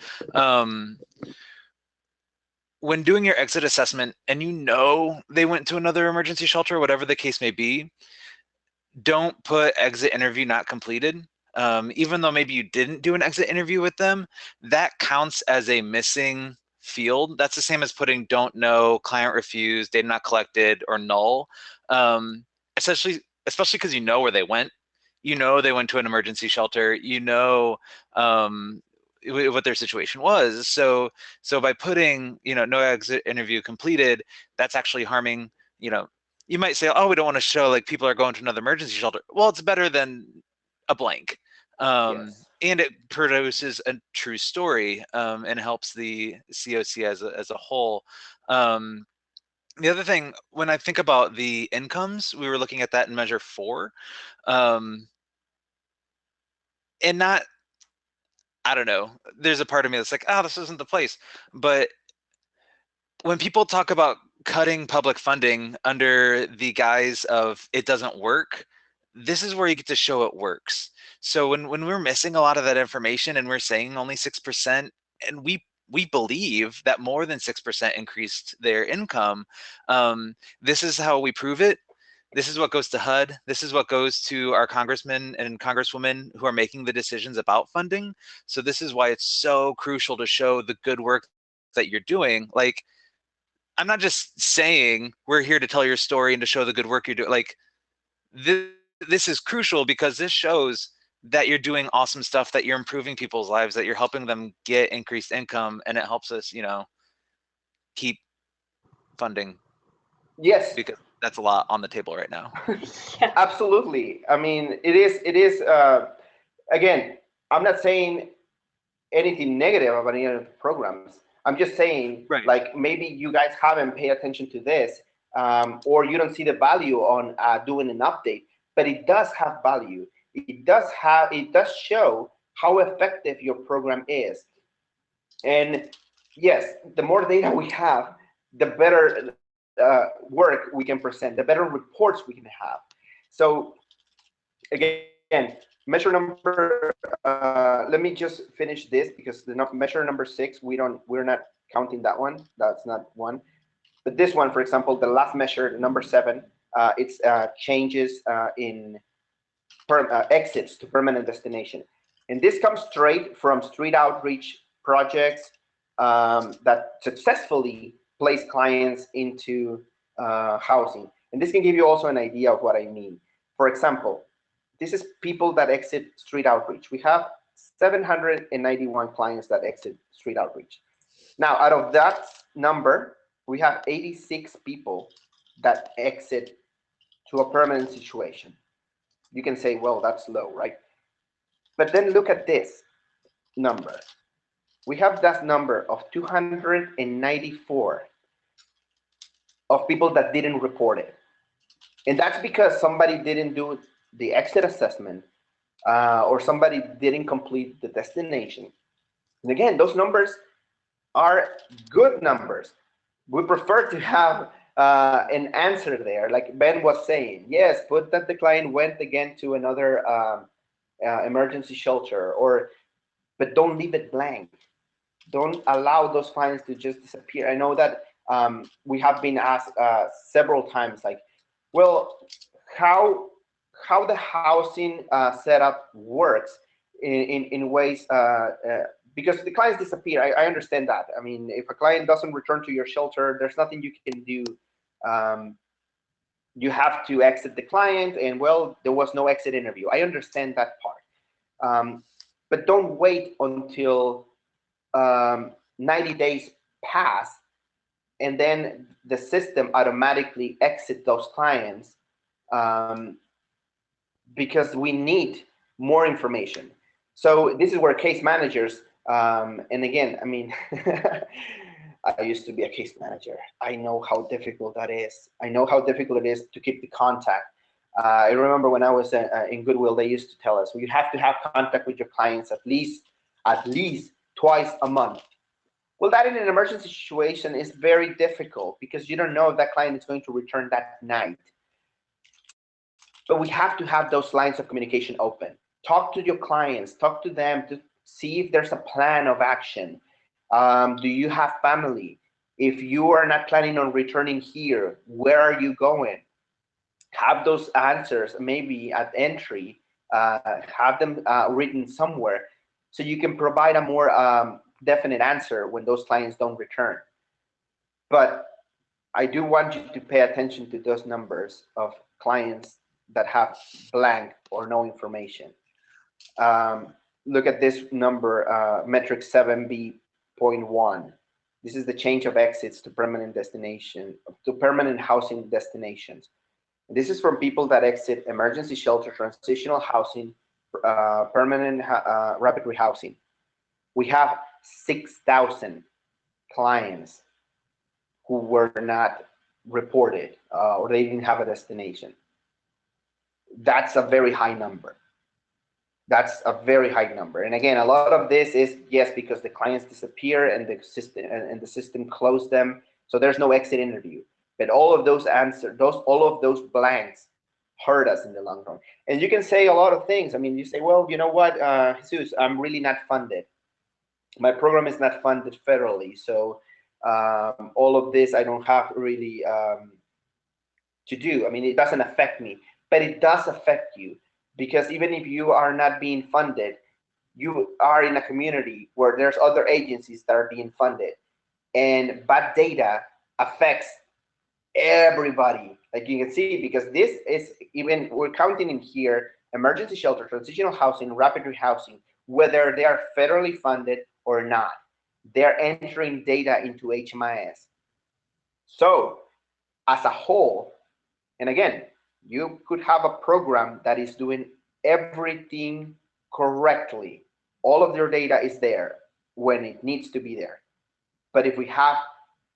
When doing your exit assessment and you know they went to another emergency shelter, whatever the case may be, don't put exit interview not completed. Even though maybe you didn't do an exit interview with them, that counts as a missing field. That's the same as putting don't know, client refused, data not collected, or null. Especially because you know where they went. You know they went to an emergency shelter. You know what their situation was. So by putting, you know, no exit interview completed, that's actually harming, you know, you might say, oh, we don't want to show like people are going to another emergency shelter. Well, it's better than a blank. yes. And it produces a true story and helps the COC as a whole. The other thing, when I think about the incomes, we were looking at that in measure 4. And not, I don't know, there's a part of me that's like, oh, this isn't the place. But when people talk about cutting public funding under the guise of it doesn't work, this is where you get to show it works. So when we're missing a lot of that information and we're saying only 6%, and we believe that more than 6% increased their income, this is how we prove it. This is what goes to HUD. This is what goes to our congressmen and congresswomen who are making the decisions about funding. So this is why it's so crucial to show the good work that you're doing. Like, I'm not just saying we're here to tell your story and to show the good work you're doing. Like, this is crucial because this shows that you're doing awesome stuff, that you're improving people's lives, that you're helping them get increased income, and it helps us, you know, keep funding. Yes. Because that's a lot on the table right now. Yeah. Absolutely. I mean, it is, again, I'm not saying anything negative about any of the programs. I'm just saying, Right. like, maybe you guys haven't paid attention to this, or you don't see the value on doing an update, but it does have value. It does show how effective your program is. And yes, the more data we have, the better work we can present, the better reports we can have. So again, measure number, let me just finish this because the measure number 6, we're not counting that one. That's not one. But this one, for example, the last measure, number 7, it's changes in exits to permanent destination. And this comes straight from street outreach projects that successfully place clients into housing. And this can give you also an idea of what I mean. For example, this is people that exit street outreach. We have 791 clients that exit street outreach. Now, out of that number, we have 86 people that exit to a permanent situation. You can say, well, that's low, right? But then look at this number. We have that number of 294 of people that didn't report it. And that's because somebody didn't do the exit assessment or somebody didn't complete the destination. And again, those numbers are good numbers. We prefer to have an answer there, like Ben was saying. Yes, put that the client went again to another emergency shelter, but don't leave it blank. Don't allow those clients to just disappear. I know that we have been asked several times, like, well, how the housing setup works in ways because the clients disappear. I understand that. I mean, if a client doesn't return to your shelter, there's nothing you can do you have to exit the client, and well, there was no exit interview. I understand that part, but don't wait until 90 days pass and then the system automatically exit those clients, because we need more information. So this is where case managers, and again, I mean, I used to be a case manager. I know how difficult that is. I know how difficult it is to keep the contact. I remember when I was in Goodwill, they used to tell us, well, you have to have contact with your clients at least twice a month. Well, that in an emergency situation is very difficult because you don't know if that client is going to return that night. But we have to have those lines of communication open. Talk to your clients, talk to them to see if there's a plan of action. Do you have family? If you are not planning on returning here, where are you going? Have those answers maybe at entry, have them written somewhere so you can provide a more definite answer when those clients don't return. But I do want you to pay attention to those numbers of clients that have blank or no information. Look at this number, metric 7B.1. This is the change of exits to permanent housing destinations. This is from people that exit emergency shelter, transitional housing, permanent rapid rehousing. We have 6,000 clients who were not reported or they didn't have a destination. That's a very high number. That's a very high number. And again, a lot of this is, yes, because the clients disappear and the system closed them. So there's no exit interview. But all of those answers, all of those blanks hurt us in the long run. And you can say a lot of things. I mean, you say, well, you know what, Jesus, I'm really not funded. My program is not funded federally. So all of this, I don't have really to do. I mean, it doesn't affect me, but it does affect you. Because even if you are not being funded, you are in a community where there's other agencies that are being funded. And bad data affects everybody, like you can see, because this is, even we're counting in here, emergency shelter, transitional housing, rapid rehousing, whether they are federally funded or not. They're entering data into HMIS. So as a whole, and again, you could have a program that is doing everything correctly. All of their data is there when it needs to be there. But if we have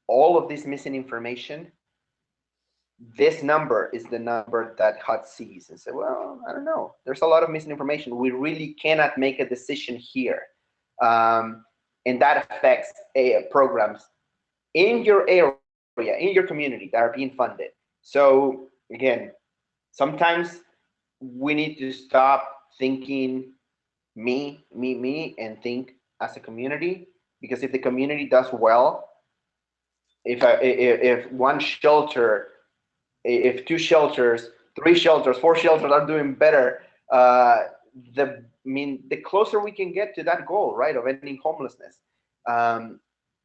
all of this missing information, this number is the number that HUD sees and say, well, I don't know. There's a lot of missing information. We really cannot make a decision here. And that affects programs in your area, in your community that are being funded. So again, sometimes we need to stop thinking me, and think as a community, because if the community does well, if one shelter, if 2 shelters, 3 shelters, 4 shelters are doing better, the closer we can get to that goal, right, of ending homelessness.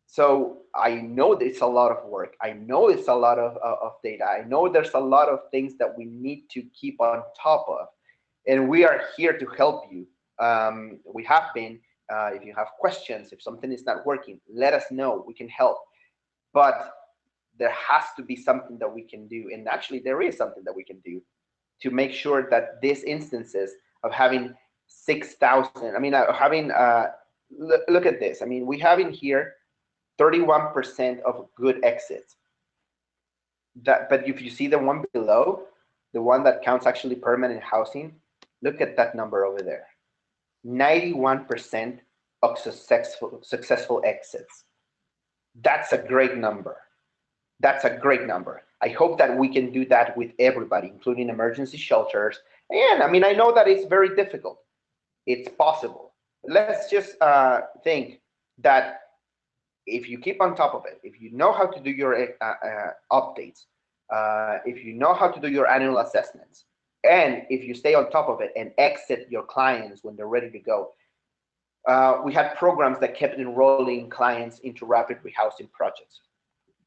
So I know it's a lot of work. I know it's a lot of data. I know there's a lot of things that we need to keep on top of. And we are here to help you. We have been. If you have questions, if something is not working, let us know. We can help. But there has to be something that we can do. And actually, there is something that we can do to make sure that these instances of having 6,000, I mean, look at this. I mean, we have in here 31% of good exits. But if you see the one below, the one that counts actually permanent housing, look at that number over there. 91% of successful exits. That's a great number. That's a great number. I hope that we can do that with everybody, including emergency shelters. And I mean, I know that it's very difficult. It's possible. Let's just think that if you keep on top of it, if you know how to do your updates, if you know how to do your annual assessments, and if you stay on top of it and exit your clients when they're ready to go, we had programs that kept enrolling clients into rapid rehousing projects,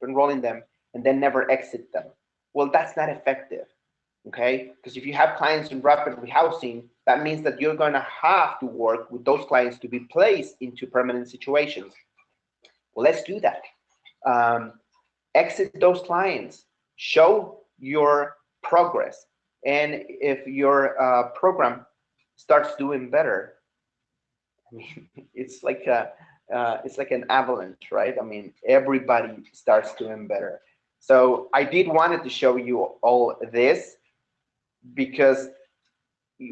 enrolling them and then never exit them. Well, that's not effective, okay? Because if you have clients in rapid rehousing, that means that you're going to have to work with those clients to be placed into permanent situations. Well, let's do that. Exit those clients, show your progress, and if your program starts doing better, I mean, it's like an avalanche, right? I mean, everybody starts doing better. So I did wanted to show you all this because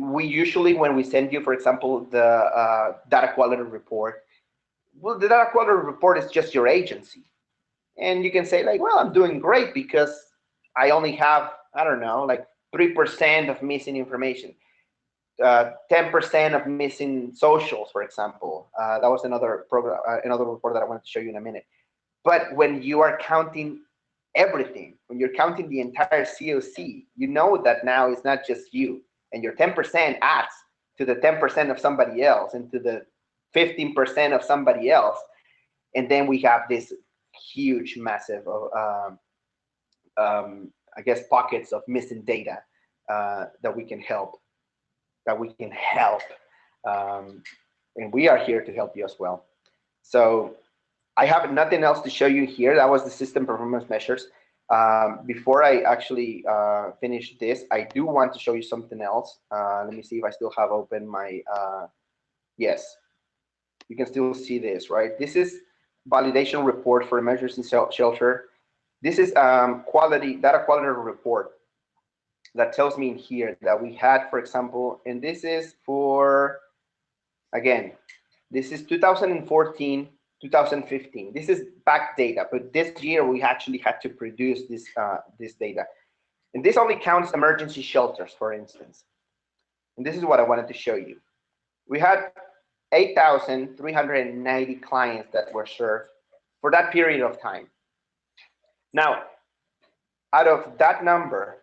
we usually, when we send you, for example, the data quality report, well, the data quality report is just your agency. And you can say like, well, I'm doing great because I only have, I don't know, like 3% of missing information, 10% of missing socials, for example. That was another program, another report that I wanted to show you in a minute. But when you are counting everything, when you're counting the entire COC, you know that now it's not just you, and your 10% adds to the 10% of somebody else and to the 15% of somebody else. And then we have this huge, massive, I guess, pockets of missing data that we can help. And we are here to help you as well. So I have nothing else to show you here. That was the system performance measures. Before I actually finish this, I do want to show you something else. Let me see if I still have open my, yes, you can still see this, right? This is validation report for emergency shelter. This is data quality report that tells me in here that we had, for example, and this is for, again, this is 2014, 2015. This is back data, but this year we actually had to produce this data. And this only counts emergency shelters, for instance. And this is what I wanted to show you. We had 8,390 clients that were served for that period of time. Now, out of that number,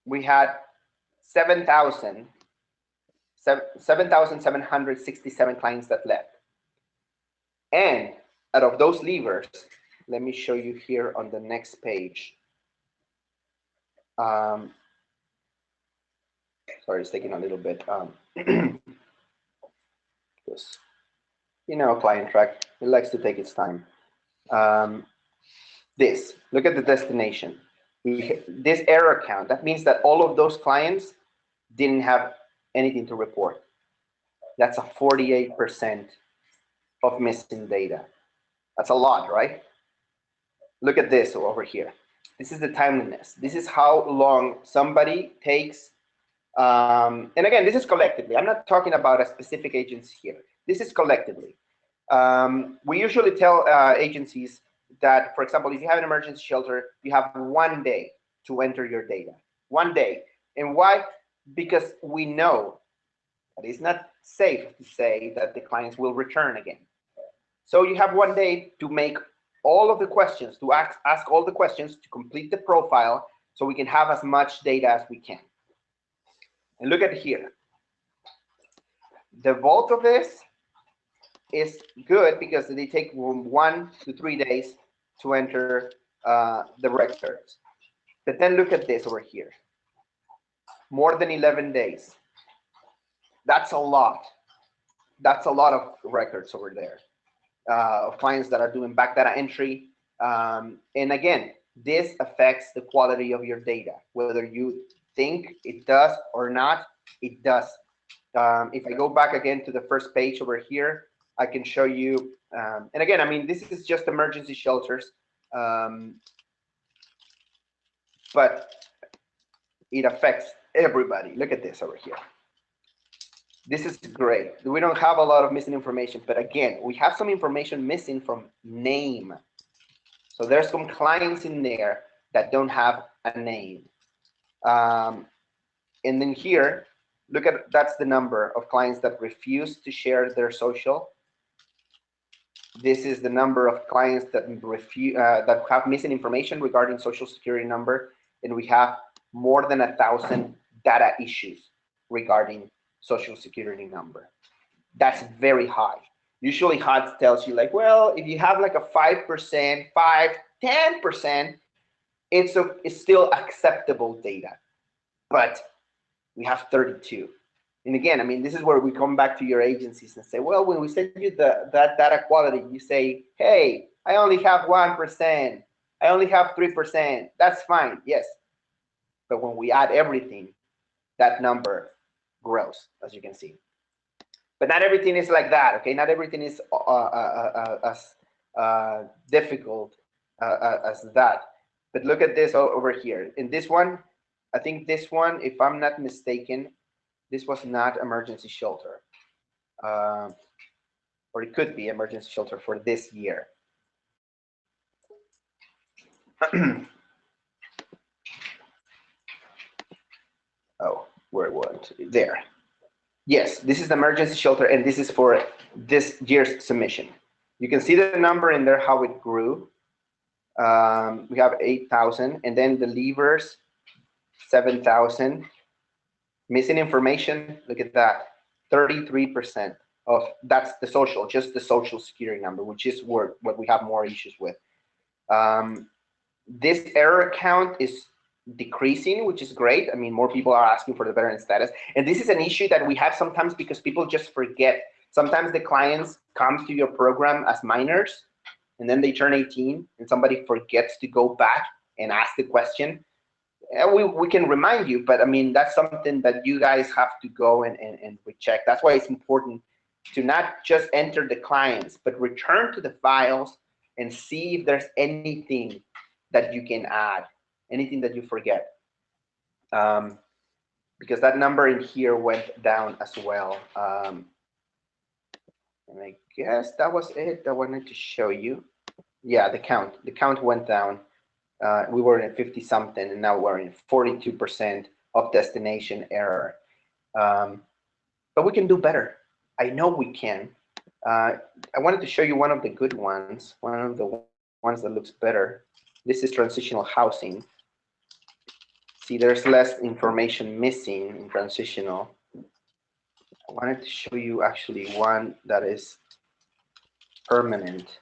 we had 7,767 clients that left. And out of those leavers, let me show you here on the next page. Sorry, it's taking a little bit. Because, you know, client track, it likes to take its time. Look at the destination. This error count, that means that all of those clients didn't have anything to report. That's a 48% of missing data. That's a lot, right? Look at this over here. This is the timeliness. This is how long somebody takes, and again, this is collectively. I'm not talking about a specific agency here. This is collectively. We usually tell agencies that, for example, if you have an emergency shelter, you have 1 day to enter your data. 1 day. And why? Because we know that it's not safe to say that the clients will return again. So you have 1 day to make all of the questions, to ask all the questions, to complete the profile, so we can have as much data as we can. And look at here. The bulk of this is good because they take 1 to 3 days to enter the records. But then look at this over here. More than 11 days. That's a lot. That's a lot of records over there of clients that are doing back data entry. And again, this affects the quality of your data. Whether you think it does or not, it does. If I go back again to the first page over here, I can show you, and again, I mean, this is just emergency shelters, but it affects everybody. Look at this over here. This is great. We don't have a lot of missing information, but again, we have some information missing from name. So there's some clients in there that don't have a name. And then here, look at, that's the number of clients that refuse to share their social. This is the number of clients that that have missing information regarding social security number, and we have more than 1,000 data issues regarding social security number. That's very high. Usually HUD tells you like, well, if you have like a 5%, 10%, it's still acceptable data, but we have 32. And again, I mean, this is where we come back to your agencies and say, well, when we send you that data quality, you say, hey, I only have 1%, I only have 3%. That's fine, yes. But when we add everything, that number grows, as you can see. But not everything is like that, okay? Not everything is as difficult as that. But look at this over here. In this one, I think this one, if I'm not mistaken, this was not emergency shelter. Or it could be emergency shelter for this year. Oh, where it was? There. Yes, this is the emergency shelter, and this is for this year's submission. You can see the number in there, how it grew. We have 8,000, and then the levers, 7,000. Missing information, look at that, 33% of, that's the social, just the social security number, which is what we have more issues with. This error count is decreasing, which is great. I mean, more people are asking for the veteran status. And this is an issue that we have sometimes because people just forget. Sometimes the clients come to your program as minors, and then they turn 18, and somebody forgets to go back and ask the question. And we can remind you, but I mean, that's something that you guys have to go and recheck. That's why it's important to not just enter the clients, but return to the files and see if there's anything that you can add, anything that you forget. Because that number in here went down as well. And I guess that was it I wanted to show you. Yeah, the count went down. We were in 50 something, and now we're in 42% of destination error. But we can do better. I know we can. I wanted to show you one of the good ones, one of the ones that looks better. This is transitional housing. See, there's less information missing in transitional. I wanted to show you actually one that is permanent,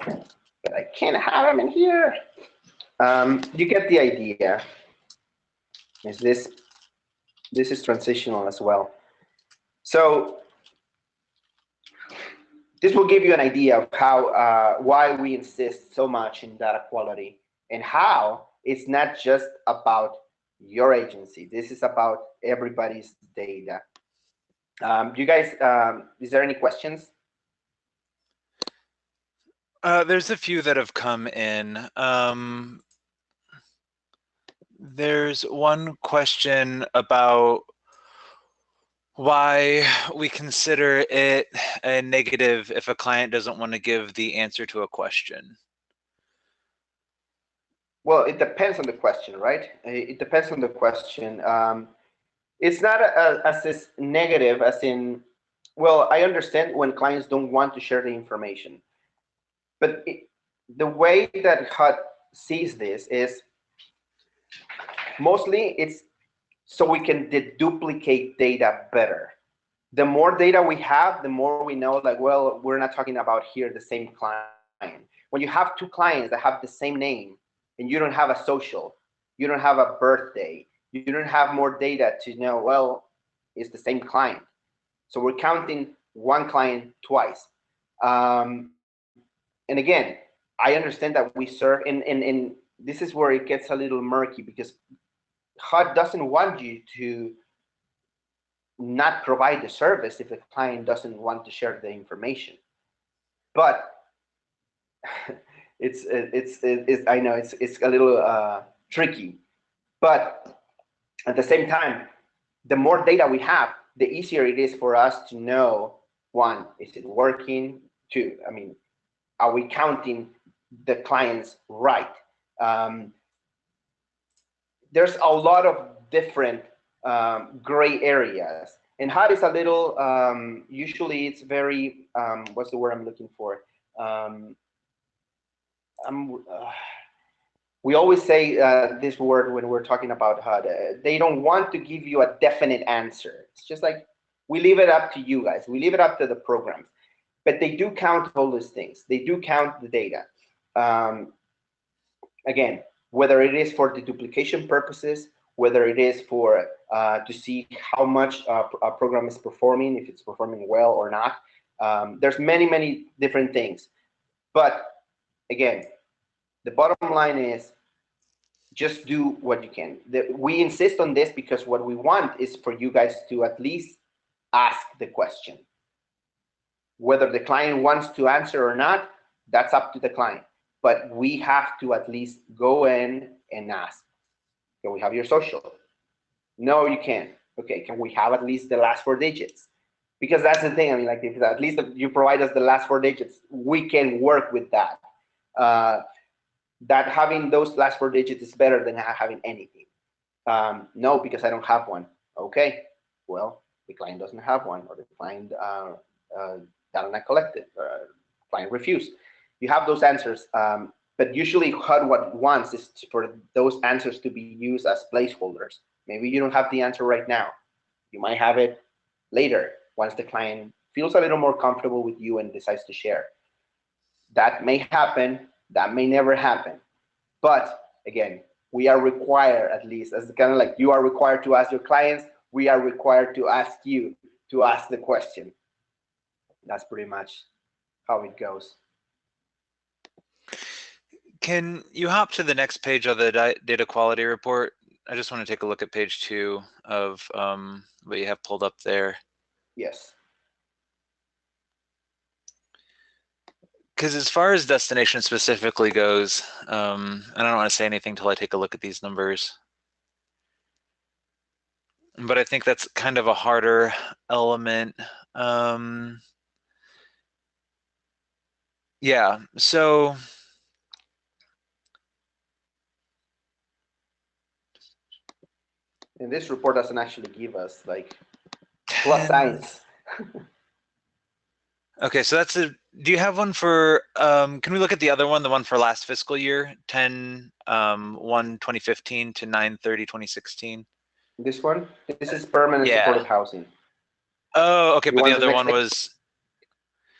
but I can't have them in here. You get the idea. Is this is transitional as well. So this will give you an idea of how why we insist so much in data quality, and how it's not just about your agency. This is about everybody's data. You guys, is there any questions? There's a few that have come in. There's one question about why we consider it a negative if a client doesn't want to give the answer to a question. Well, it depends on the question, right? It depends on the question. It's not as negative as in, well, I understand when clients don't want to share the information. But the way that HUD sees this is mostly it's so we can duplicate data better. The more data we have, the more we know, like, well, we're not talking about here the same client. When you have two clients that have the same name and you don't have a social, you don't have a birthday, you don't have more data to know, well, it's the same client. So we're counting one client twice. And again, I understand that we serve, and this is where it gets a little murky, because HUD doesn't want you to not provide the service if the client doesn't want to share the information. But it's I know it's a little tricky, but at the same time, the more data we have, the easier it is for us to know, one, is it working? Two, I mean, are we counting the clients right? There's a lot of different gray areas, and HUD is a little, usually it's very, what's the word I'm looking for? We always say this word when we're talking about HUD. They don't want to give you a definite answer. It's just like, we leave it up to you guys. We leave it up to the programs. But they do count all those things. They do count the data. Again, whether it is for the duplication purposes, whether it is for to see how much a program is performing, if it's performing well or not. There's many different things. But again, the bottom line is just do what you can. We insist on this because what we want is for you guys to at least ask the question. Whether the client wants to answer or not, that's up to the client. But we have to at least go in and ask. Can we have your social? No, you can't. Okay, can we have at least the last 4 digits? Because that's the thing. I mean, like, if at least you provide us the last 4 digits, we can work with that. That having those last 4 digits is better than not having anything. No, because I don't have one. Okay, well, the client doesn't have one, or the client data not collected, client refused. You have those answers, but usually HUD what wants is for those answers to be used as placeholders. Maybe you don't have the answer right now. You might have it later once the client feels a little more comfortable with you and decides to share. That may happen, that may never happen. But again, we are required, at least, as kind of like you are required to ask your clients, we are required to ask you to ask the question. That's pretty much how it goes. Can you hop to the next page of the data quality report? I just want to take a look at page 2 of what you have pulled up there. Yes. Because as far as destination specifically goes, I don't want to say anything till I take a look at these numbers. But I think that's kind of a harder element. Yeah, so and this report doesn't actually give us like plus signs. Okay, so that's a, do you have one for, can we look at the other one, the one for last fiscal year, 10/1/2015 to 9/30/2016? This one? This is permanent supportive housing. Oh, okay, You but the want the other next one page? was,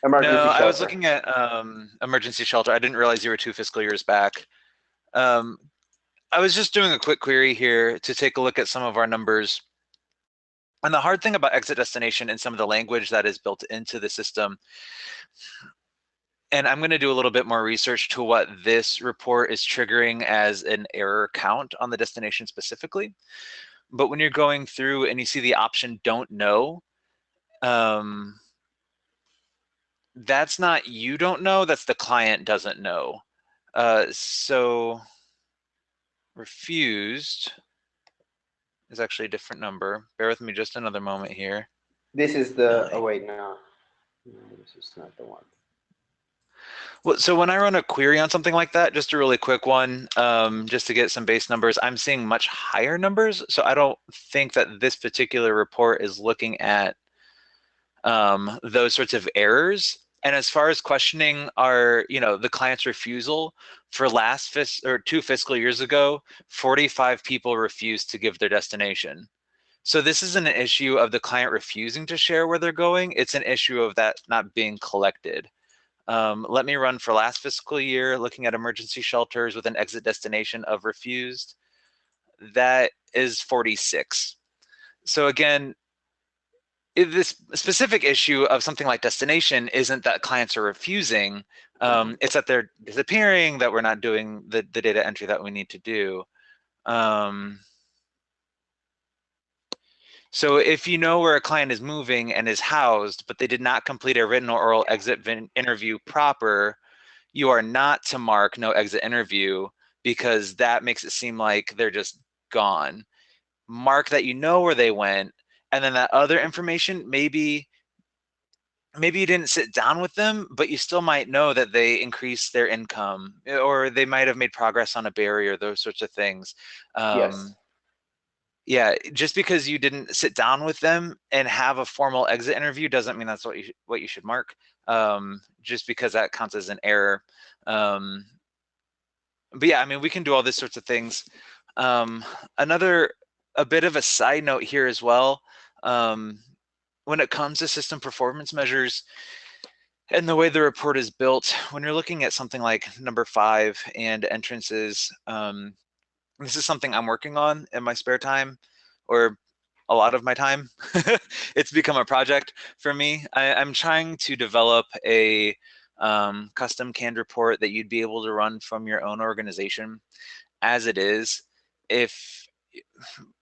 Emergency no, shelter. I was looking at emergency shelter. I didn't realize you were 2 fiscal years back. I was just doing a quick query here to take a look at some of our numbers. And the hard thing about exit destination and some of the language that is built into the system, and I'm going to do a little bit more research to what this report is triggering as an error count on the destination specifically. But when you're going through and you see the option don't know, that's not you don't know, that's the client doesn't know. So refused is actually a different number. Bear with me just another moment here. This is the, oh wait, no, this is not the one. Well, so when I run a query on something like that, just a really quick one, just to get some base numbers, I'm seeing much higher numbers. So I don't think that this particular report is looking at those sorts of errors. And as far as questioning our, the client's refusal, for last 2 fiscal years ago, 45 people refused to give their destination. So this isn't an issue of the client refusing to share where they're going. It's an issue of that not being collected. Let me run for last fiscal year, looking at emergency shelters with an exit destination of refused. That is 46. So again, this specific issue of something like destination isn't that clients are refusing, it's that they're disappearing, that we're not doing the data entry that we need to do. So if you know where a client is moving and is housed, but they did not complete a written or oral exit interview proper, you are not to mark no exit interview, because that makes it seem like they're just gone. Mark that you know where they went, and then that other information, maybe you didn't sit down with them, but you still might know that they increased their income, or they might have made progress on a barrier, those sorts of things. Yes. Yeah, just because you didn't sit down with them and have a formal exit interview doesn't mean that's what you should mark, just because that counts as an error. But yeah, I mean, we can do all these sorts of things. A bit of a side note here as well, when it comes to system performance measures and the way the report is built, when you're looking at something like number 5 and entrances, This is something I'm working on in my spare time, or a lot of my time. It's become a project for me. I'm trying to develop a custom canned report that you'd be able to run from your own organization as it is. If,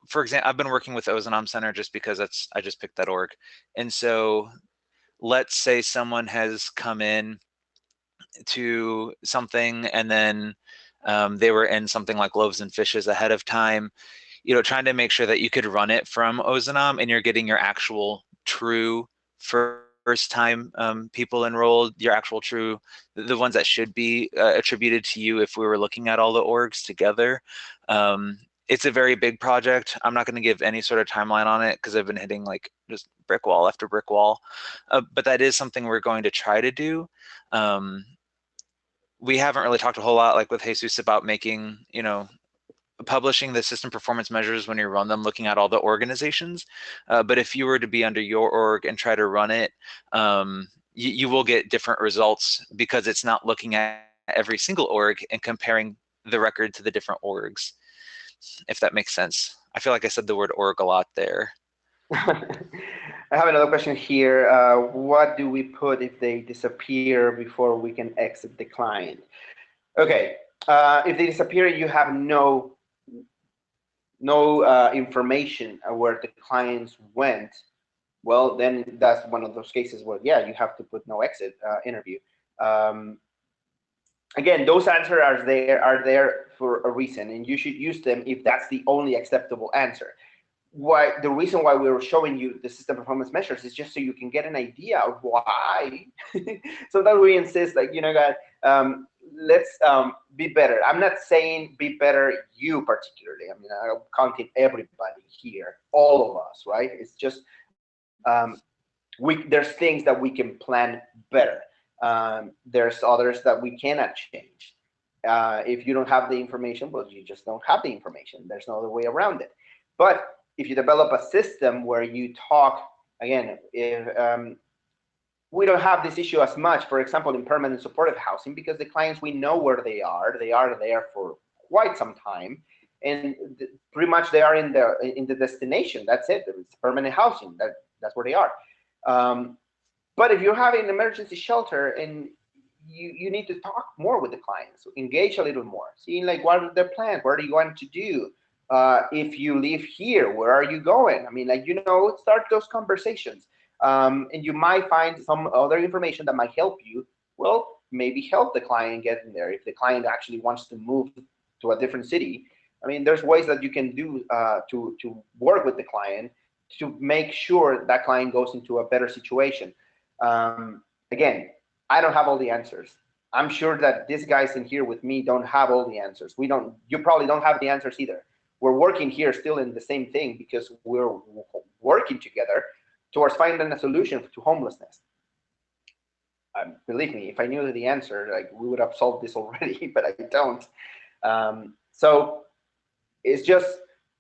for example, I've been working with Ozanam Center just because I just picked that org. And so let's say someone has come in to something and then they were in something like loaves and fishes ahead of time, trying to make sure that you could run it from Ozanam and you're getting your actual true first time people enrolled, your actual true, the ones that should be attributed to you if we were looking at all the orgs together. It's a very big project. I'm not going to give any sort of timeline on it because I've been hitting like just brick wall after brick wall. But that is something we're going to try to do. We haven't really talked a whole lot, like with Jesus, about making, publishing the system performance measures when you run them, looking at all the organizations. But if you were to be under your org and try to run it, you will get different results because it's not looking at every single org and comparing the record to the different orgs, if that makes sense. I feel like I said the word org a lot there. I have another question here. What do we put if they disappear before we can exit the client? Okay, if they disappear, you have no information where the clients went. Well, then that's one of those cases where, yeah, you have to put no exit interview. Again, those answers are there for a reason, and you should use them if that's the only acceptable answer. Why the reason why we were showing you the system performance measures is just so you can get an idea of why. Sometimes we insist, like, guys, let's be better. I'm not saying be better you particularly. I mean, I'm counting everybody here, all of us, right? It's just there's things that we can plan better. There's others that we cannot change. If you don't have the information, well, you just don't have the information. There's no other way around it. But if you develop a system where you talk, again, if we don't have this issue as much, for example, in permanent supportive housing, because the clients, we know where they are there for quite some time, and pretty much they are in the destination. That's it. It's permanent housing. That's where they are. But if you're having an emergency shelter and you need to talk more with the clients, engage a little more, seeing like what are their plans, what are you going to do? If you live here, where are you going? I mean, like, start those conversations. And you might find some other information that might help you. Well, maybe help the client get in there. If the client actually wants to move to a different city, I mean, there's ways that you can do to work with the client to make sure that client goes into a better situation. Again, I don't have all the answers. I'm sure that these guys in here with me don't have all the answers. You probably don't have the answers either. We're working here still in the same thing because we're working together towards finding a solution to homelessness. Believe me, if I knew the answer, like, we would have solved this already, but I don't. So it's just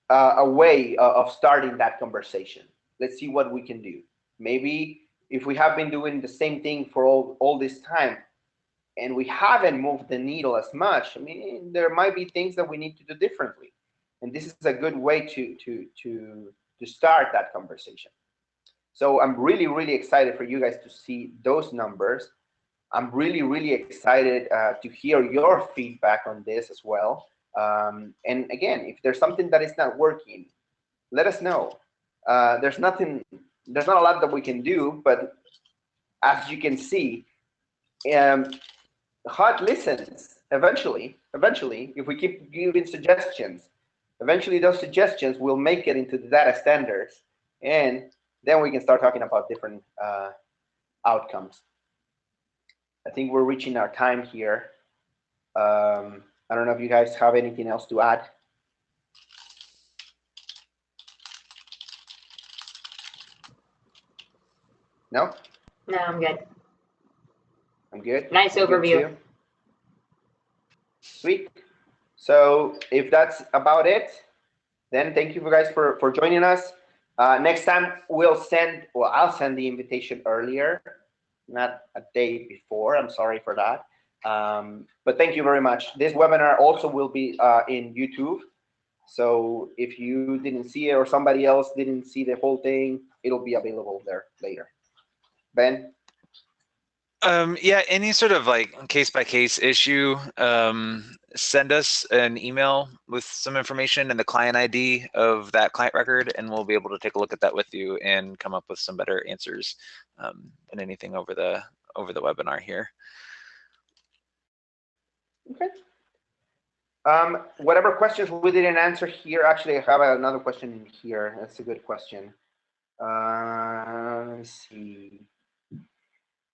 a way of starting that conversation. Let's see what we can do. Maybe if we have been doing the same thing for all this time and we haven't moved the needle as much, I mean, there might be things that we need to do differently. And this is a good way to start that conversation. So I'm really, really excited for you guys to see those numbers. I'm really, really excited to hear your feedback on this as well. And again, if there's something that is not working, let us know. There's not a lot that we can do, but as you can see, HUD listens eventually, if we keep giving suggestions. Eventually, those suggestions will make it into the data standards, and then we can start talking about different outcomes. I think we're reaching our time here. I don't know if you guys have anything else to add. No? No, I'm good. I'm good. Nice overview. Sweet. So if that's about it, then thank you guys for joining us. Next time I'll send the invitation earlier, not a day before. I'm sorry for that. But thank you very much. This webinar also will be in YouTube. So if you didn't see it or somebody else didn't see the whole thing, it'll be available there later. Ben? Yeah, any sort of like case by case issue, send us an email with some information and the client ID of that client record, and we'll be able to take a look at that with you and come up with some better answers than anything over the webinar here. Okay. Whatever questions we didn't answer here, actually, I have another question in here. That's a good question. Let's see.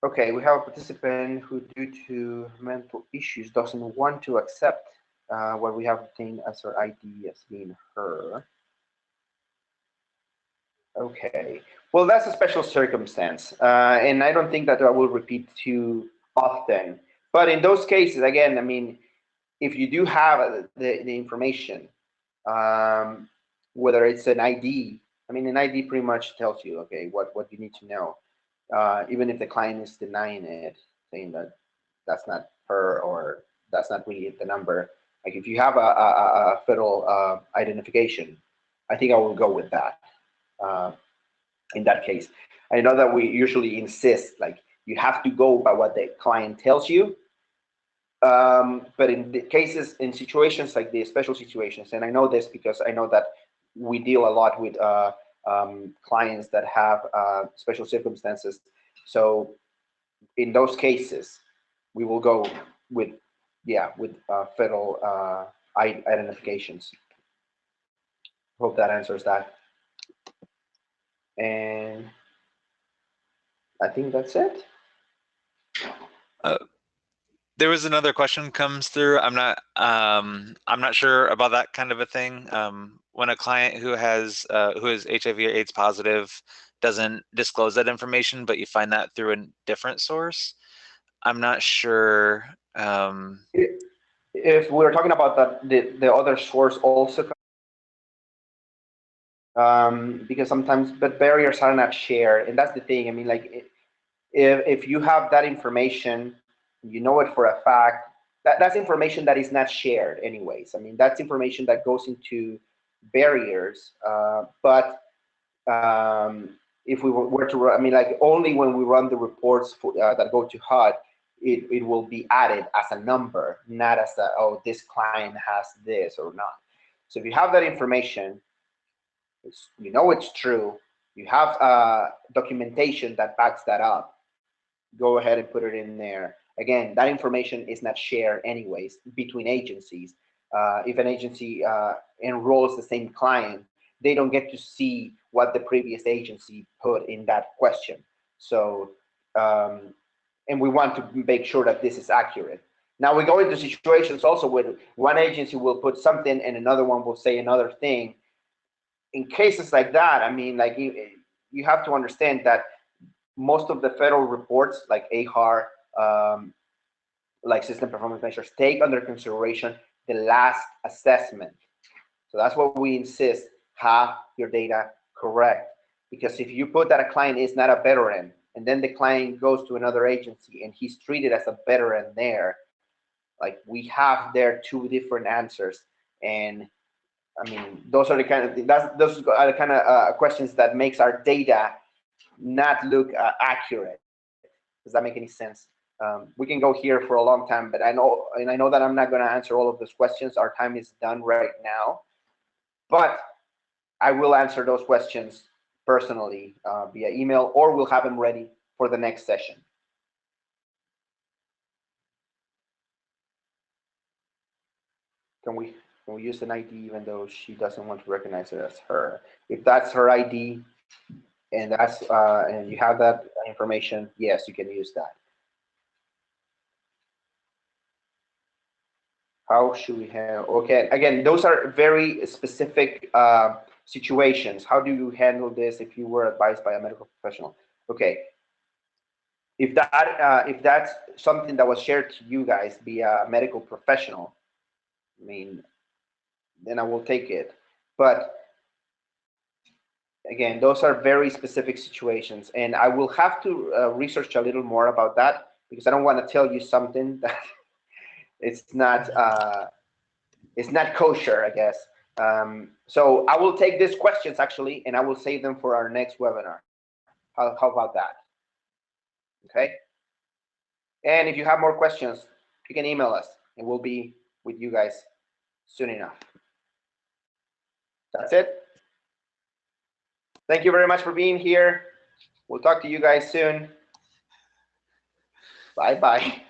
Okay, we have a participant who, due to mental issues, doesn't want to accept what we have obtained as her ID as being her. Okay, well, that's a special circumstance, and I don't think that I will repeat too often. But in those cases, again, I mean, if you do have the information, whether it's an ID, I mean, an ID pretty much tells you, okay, what you need to know. Even if the client is denying it, saying that that's not her or that's not really the number. Like if you have a federal identification, I think I will go with that in that case. I know that we usually insist, like you have to go by what the client tells you. But in the cases, in situations like the special situations, and I know this because I know that we deal a lot with clients that have special circumstances. So in those cases, we will go with, yeah, with federal identifications. Hope that answers that. And I think that's it. There was another question comes through. I'm not sure about that kind of a thing. When a client who is HIV or AIDS positive doesn't disclose that information, but you find that through a different source, I'm not sure. If we're talking about the other source also, because sometimes, but barriers are not shared, and that's the thing. I mean, like if you have that information, you know it for a fact, that's information that is not shared anyways. I mean, that's information that goes into barriers, but if we were to, I mean, like only when we run the reports for, that go to HUD, it will be added as a number, not as a, oh, this client has this or not. So if you have that information, you know it's true, you have documentation that backs that up, go ahead and put it in there. Again, that information is not shared anyways between agencies. If an agency enrolls the same client, they don't get to see what the previous agency put in that question. So, and we want to make sure that this is accurate. Now we go into situations also where one agency will put something and another one will say another thing. In cases like that, I mean, like you have to understand that most of the federal reports, like AHAR, like system performance measures, take under consideration the last assessment. So that's what we insist, have your data correct. Because if you put that a client is not a veteran, and then the client goes to another agency and he's treated as a veteran there, like we have there two different answers. And I mean, those are the kind of, those are the kind of questions that makes our data not look accurate. Does that make any sense? We can go here for a long time, but I know that I'm not going to answer all of those questions. Our time is done right now, but I will answer those questions personally via email, or we'll have them ready for the next session. Can we use an ID even though she doesn't want to recognize it as her? If that's her ID, and that's and you have that information, yes, you can use that. How should we handle? Okay, again, those are very specific situations. How do you handle this if you were advised by a medical professional? Okay, if that's something that was shared to you guys via a medical professional, I mean, then I will take it. But again, those are very specific situations, and I will have to research a little more about that because I don't want to tell you something that it's not kosher, I guess. So I will take these questions actually, and I will save them for our next webinar. How about that? Okay. And if you have more questions, you can email us, and we'll be with you guys soon enough. That's it. Thank you very much for being here. We'll talk to you guys soon. Bye-bye.